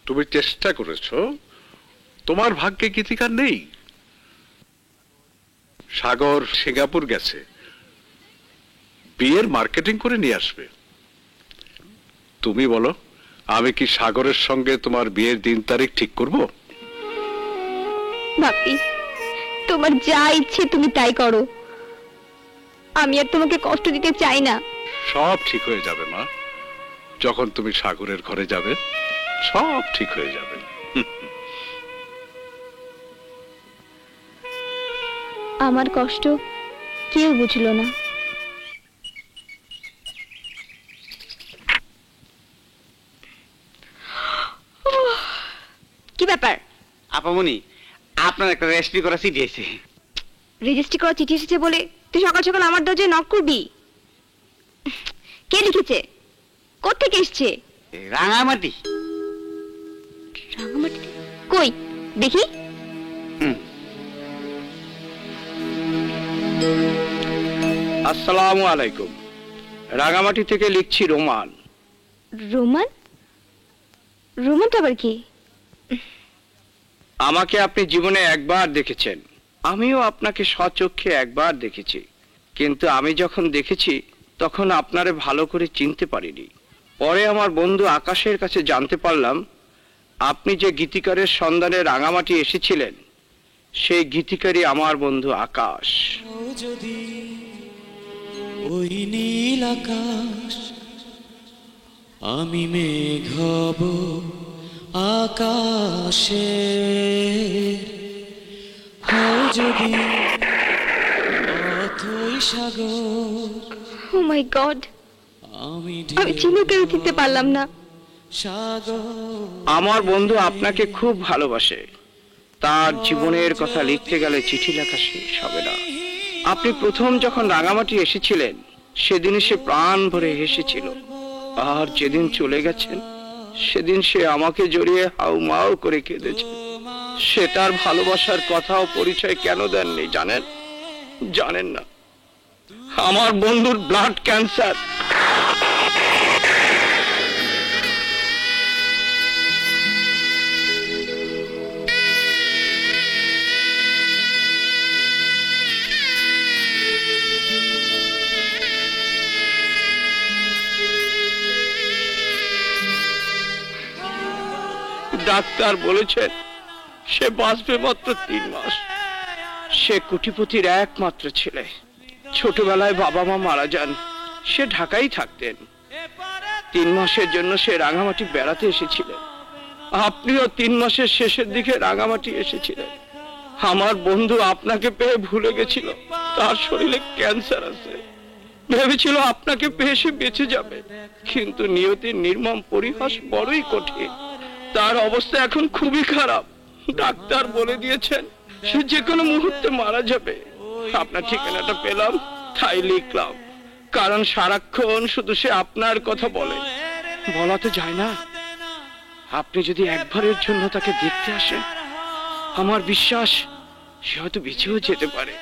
Speaker 2: তুমি চেষ্টা করেছো, তোমার ভাগ্যে গীতিকার নেই। সাগর সিঙ্গাপুর গেছে, বিয়ের মার্কেটিং করে নিয়ে আসবে। তুমি বলো, আমি কি সাগরের সঙ্গে তোমার বিয়ের দিন তারিখ ঠিক করব?
Speaker 3: বাপি, তোমার যা ইচ্ছে তুমি তাই করো, আমি আর তোমাকে কষ্ট দিতে চাই না।
Speaker 2: সব ঠিক হয়ে যাবে মা, যখন তুমি সাগরের ঘরে যাবে সব ঠিক হয়ে যাবে।
Speaker 3: আমার কষ্ট কেউ বুঝলো না। কি ব্যাপার?
Speaker 1: আপামনি, আপনার একটা রেজিস্ট্রি করা চিঠি এসেছে।
Speaker 3: রেজিস্ট্রি করা চিঠি এসেছে বলে তুই সকাল সকাল আমার দরজায় নক করবি? কে লিখেছে? কোত্থেকে এসছে?
Speaker 1: রাঙামাটি।
Speaker 3: রাঙামাটি? কই দেখি।
Speaker 9: আসসালামু আলাইকুম, রাঙামাটি থেকে লিখছি রোমান।
Speaker 3: রোমান? রোমানটা আবার কি?
Speaker 9: আমাকে আপনি জীবনে একবার দেখেছেন, আমিও আপনাকে স্বচক্ষে একবার দেখেছি, কিন্তু আমি যখন দেখেছি তখন আপনারে ভালো করে চিনতে পারিনি। পরে আমার বন্ধু আকাশের কাছে জানতে পারলাম আপনি যে গীতিকারের সন্ধানে রাঙামাটি এসেছিলেন, সেই গীতিকারই আমার বন্ধু আকাশ।
Speaker 11: যদি ওই নীল আকাশ, আমি মেঘ হব আকাশে, হও যদি অথই সাগর।
Speaker 3: ও মাই গড,
Speaker 11: আমি
Speaker 3: আমি চিনুকেও চিনতে পারলাম না।
Speaker 9: আমার বন্ধু আপনাকে খুব ভালোবাসে। তার জীবনের কথা লিখতে গেলে চিঠি লেখা শেষ হবে না। আপনি প্রথম যখন রাঙামাটি এসেছিলেন সেদিন সে প্রাণ ভরে হেসেছিল, আর যেদিন চলে গেছেন সেদিন সে আমাকে জড়িয়ে হাউমাউ করে কেঁদেছে। সে তার ভালোবাসার কথা ও পরিচয় কেন দেননি জানেন? জানেন না, আমার বন্ধুর ব্লাড ক্যান্সার। ডাক্তার বলেছেন সে বাঁচবে মাত্র 3 মাস। সে কোটিপতির একমাত্র ছেলে। ছোটবেলায় বাবা মা মারা যান, সে ঢাকায় থাকতেন। 3 মাসের জন্য সে রাঙামাটি বেড়াতে এসেছিলেন। আপনিও 3 মাসের শেষের দিকে রাঙামাটি এসেছিলেন। আমার বন্ধু আপনাকে পেয়ে ভুলে গেছিল তার শরীরে ক্যান্সার আছে। ভেবেছিল আপনাকে পেয়ে সে বেঁচে যাবে, কিন্তু নিয়তির নির্মম পরিহাস বড়ই কঠিন। তার অবস্থা এখন খুবই খারাপ। ডাক্তার বলে দিয়েছেন সে যে কোনো মুহূর্তে মারা যাবে। আপনার ঠিকানাটা পেলাম, তাই লিখলাম, কারণ সারাক্ষণ শুধু সে আপনার কথা বলে। বলা তো যায় না। আপনি যদি একবারের জন্য তাকে দেখতে আসেন, আমার বিশ্বাস সে হয়তো বেঁচেও যেতে পারে।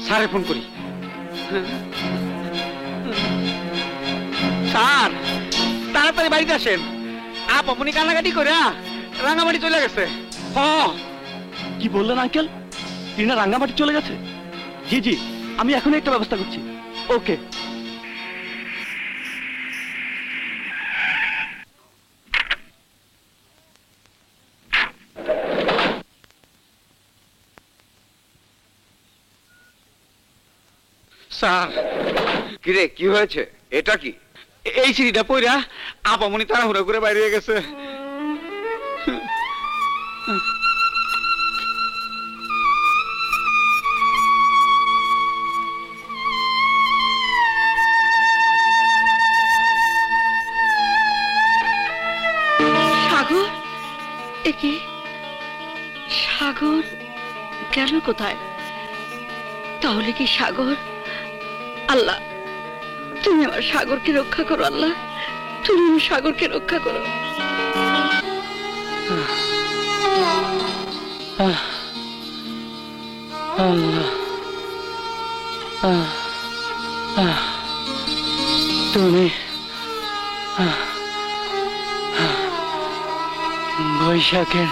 Speaker 1: স্যারে ফোন করি। স্যার তাড়াতাড়ি বাড়িতে আসেন, আপনি কান্নাকাটি করে রাঙামাটি চলে গেছে।
Speaker 6: কি বললেন আঙ্কেল? টিনা রাঙ্গামাটি চলে গেছে? জি জি, আমি এখনই একটা ব্যবস্থা করছি। ওকে।
Speaker 1: স্যার
Speaker 9: কিরে, কি হয়েছে? এটা কি?
Speaker 1: এই সিঁড়িটা পইরা আপামনি তাড়াহুড়া করে বাইরে গেছে।
Speaker 5: সাগর, একে সাগর গেল কোথায়? তাহলে কি সাগর? আল্লাহ, তুমি আমার সাগরকে রক্ষা করো। আল্লাহ, তুমি আমার সাগরকে রক্ষা করো।
Speaker 12: তুমি বৈশাখের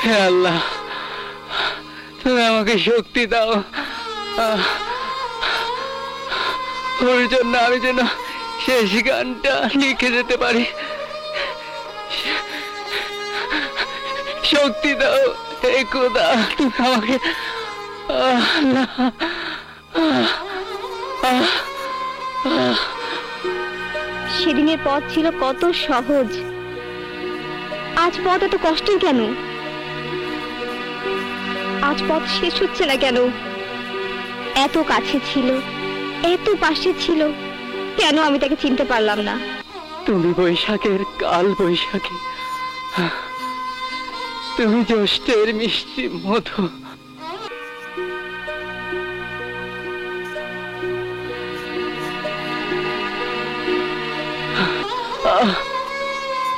Speaker 12: হে আল্লাহ, তুমি আমাকে শক্তি দাও। ওর জন্য আমি যেন শেষ গানটা লিখে যেতে পারি। শক্তি দাও হে খোদা, তুমি আমাকে।
Speaker 3: সেদিনের পথ ছিল কত সহজ, আজ পথ এত কষ্টের কেন? আজ পথ শেষ হচ্ছে না কেন? এত কাছে ছিল, এত পাশে ছিল, কেন আমি তাকে চিনতে পারলাম না?
Speaker 12: তুমি বৈশাখের কাল বৈশাখী, তুমি জ্যৈষ্ঠের মিষ্টি মধু।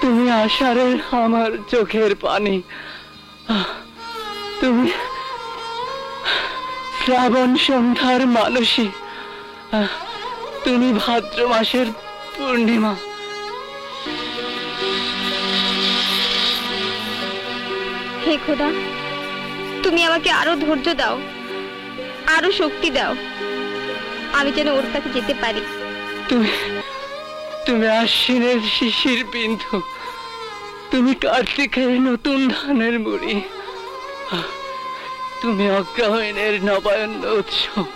Speaker 12: তুমি আষাঢ়ের আমার চোখের পানি, তুমি শ্রাবণ সন্ধ্যার মানসী, তুমি ভাদ্র মাসের পূর্ণিমা।
Speaker 3: হে খোদা, তুমি আমাকে আরো ধৈর্য দাও, আরো শক্তি দাও, আমি যেন ওর কাছে যেতে পারি।
Speaker 12: তুমি তুমি আশ্বিনের শিশির বিন্দু, তুমি কার্তিকের নতুন ধানের মুড়ি, তুমি অগ্রহায়ণের নবায়ন উৎসব,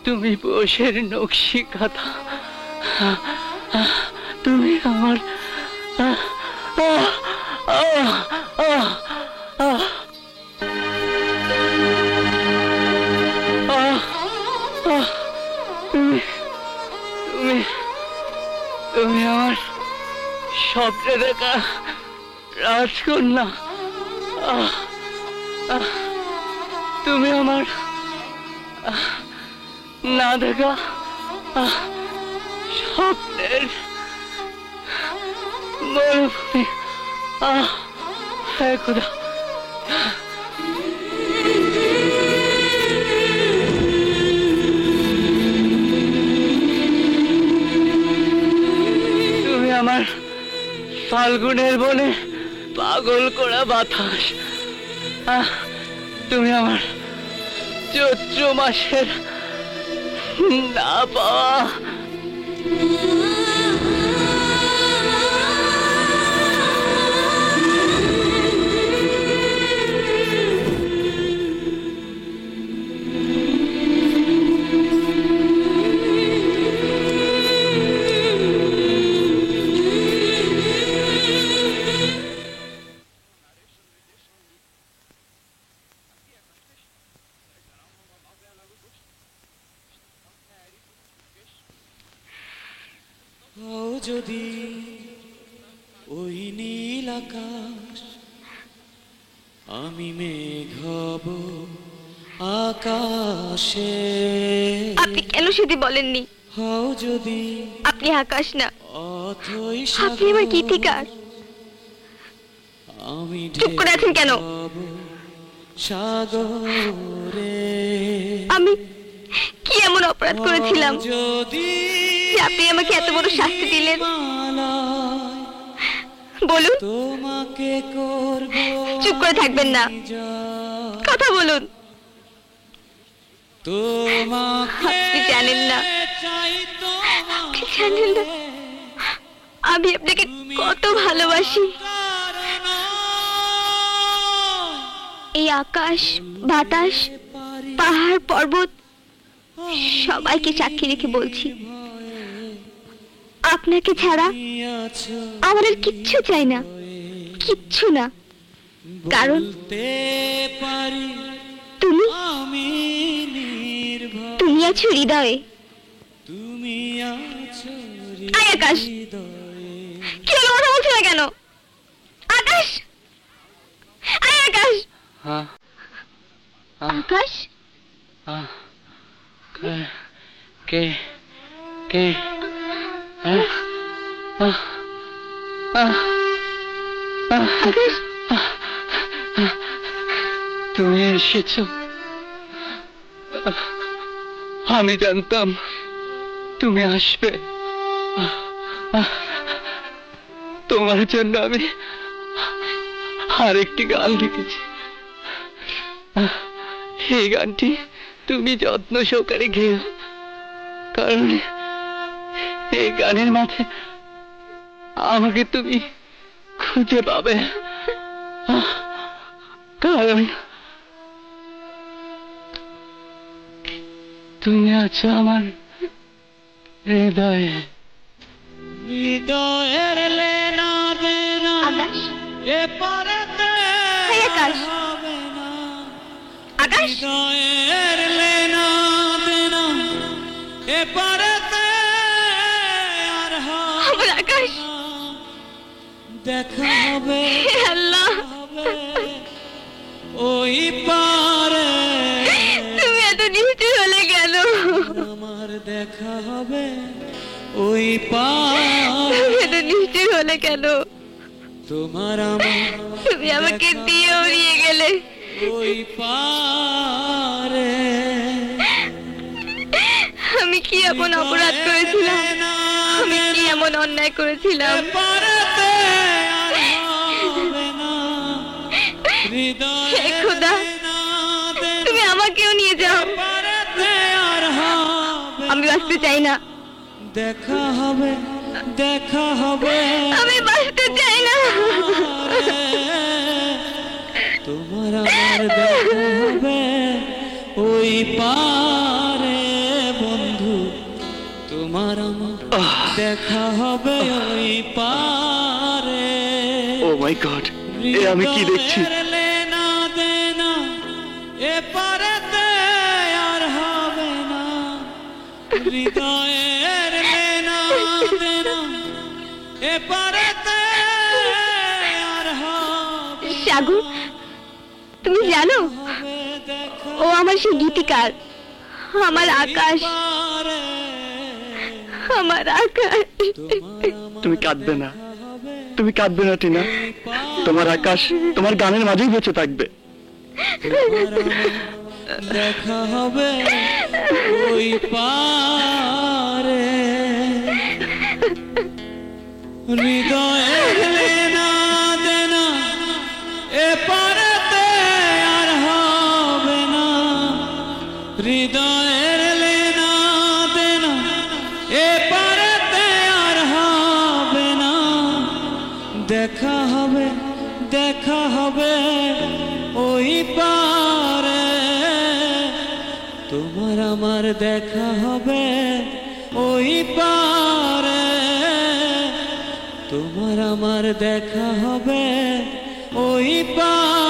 Speaker 12: তুমি পৌষের নকশি কাঁথা, তুমি আমার তুমি তুমি তুমি আমার স্বপ্নে দেখা রাজকন্যা, তুমি আমার না দেখা স্বপ্নের মরুভূমি। হে খোদা, তুমি আমার ফাল্গুনের বনে পাগল করা বাতাস, তুমি আমার চৈত্র মাসের না পাওয়া
Speaker 11: হও যদি ওই নীল আকাশ, আমি মেঘ হব আকাশে।
Speaker 3: আপনি কেন সেটি বলেননি?
Speaker 11: হও যদি
Speaker 3: আপনি আকাশ না,
Speaker 11: অথই
Speaker 3: আপনি আমার গীতিকার।
Speaker 11: আমি
Speaker 3: চুপ করে আছেন কেন?
Speaker 11: সাগরে
Speaker 3: আমি কি এমন অপরাধ করেছিলাম
Speaker 11: যদি
Speaker 3: যে আপনি আমাকে এত বড় শাস্তি দিলেন? বলুন।
Speaker 11: তোমাকে করব।
Speaker 3: চুপ করে থাকবেন না, কথা বলুন। আপনি জানেন না, আপনি জানেন না আমি আপনাকে কত ভালোবাসি। এই আকাশ, বাতাস, পাহাড়, পর্বত সবাইকে সাক্ষী রেখে বলছি, আপনাকে ছাড়া আমার আর কিচ্ছু চাই না, কিচ্ছু না। কারণ তুমি তুমি আছো হৃদয়ে। আয় আকাশ, কি হলো, কথা বলছো না কেন? আকাশ, আয় আকাশ, আকাশ।
Speaker 12: কে কে
Speaker 3: আকাশ,
Speaker 12: তুমি এসেছো। আমি জানতাম তুমি আসবে। তোমার জন্য আমি আরেকটি গান লিখেছি। এই গানটি তুমি যত্ন সহকারে গেও, কারণ এই গানের মাঝে আমাকে তুমি খুঁজে পাবে। কারণ তুমি আছো আমার হৃদয়ে।
Speaker 11: হৃদয়ের লেনা দেনা
Speaker 3: আকাশ,
Speaker 11: এ পারেতে হবে না।
Speaker 3: আকাশ,
Speaker 11: হৃদয়ের লেনা দেনা এ পারেতে আর হবে
Speaker 3: আমার আকাশ,
Speaker 11: না। দেখা হবে
Speaker 3: হে আল্লাহ,
Speaker 11: ওই পারে।
Speaker 3: তুমি এত নিষ্ঠুর হলে কেন?
Speaker 11: আমার দেখা হবে ওই পারে।
Speaker 3: তুমি এত নিষ্ঠুর হলে কেন?
Speaker 11: তোমার আমার
Speaker 3: তুমি আমাকে দিয়ে উড়িয়ে গেলে।
Speaker 11: ওই পারে।
Speaker 3: আমি কি এমন অপরাধ করেছিলাম? আমি কি এমন অন্যায় করেছিলাম?
Speaker 11: পারেতে আর হবে না।
Speaker 3: হে খোদা, তুমি আমাকেও নিয়ে যাও।
Speaker 11: পারেতে আর হবে
Speaker 3: আমি বাঁচতে চাই না।
Speaker 11: দেখা হবে দেখা হবে
Speaker 3: আমি বাঁচতে চাই না।
Speaker 11: তোমার আমার দেখা হবে ওই পারে বন্ধু, তোমার আমার দেখা হবে ওই পারে।
Speaker 12: ও মাই গড, এ আমি কি দেখছি?
Speaker 11: হৃদয়ের লেনা দেনা এপারেতে আর হবে না, হৃদয়ের লেনা দেনা এপারেতে আর হবে না।
Speaker 3: সাগর, তুমি জানো ও আমার সেই গীতিকার, আমার আকাশ, আমার আকাশ।
Speaker 12: তুমি কাঁদবে না, তুমি কাঁদবে না টিনা। তোমার আকাশ তোমার গানের মাঝেই বেঁচে থাকবে।
Speaker 11: দেখা হবে ওই পারে, হৃদয়ের লেনা দেনা এপারেতে আর হবে না, হৃদয়ের লেনা দেনা এপারেতে আর হবে না। দেখা হবে, দেখা হবে ওই পারে, তোমার আমার দেখা হবে ওই পারে, তোমার আমার দেখা হবে ওই পারে।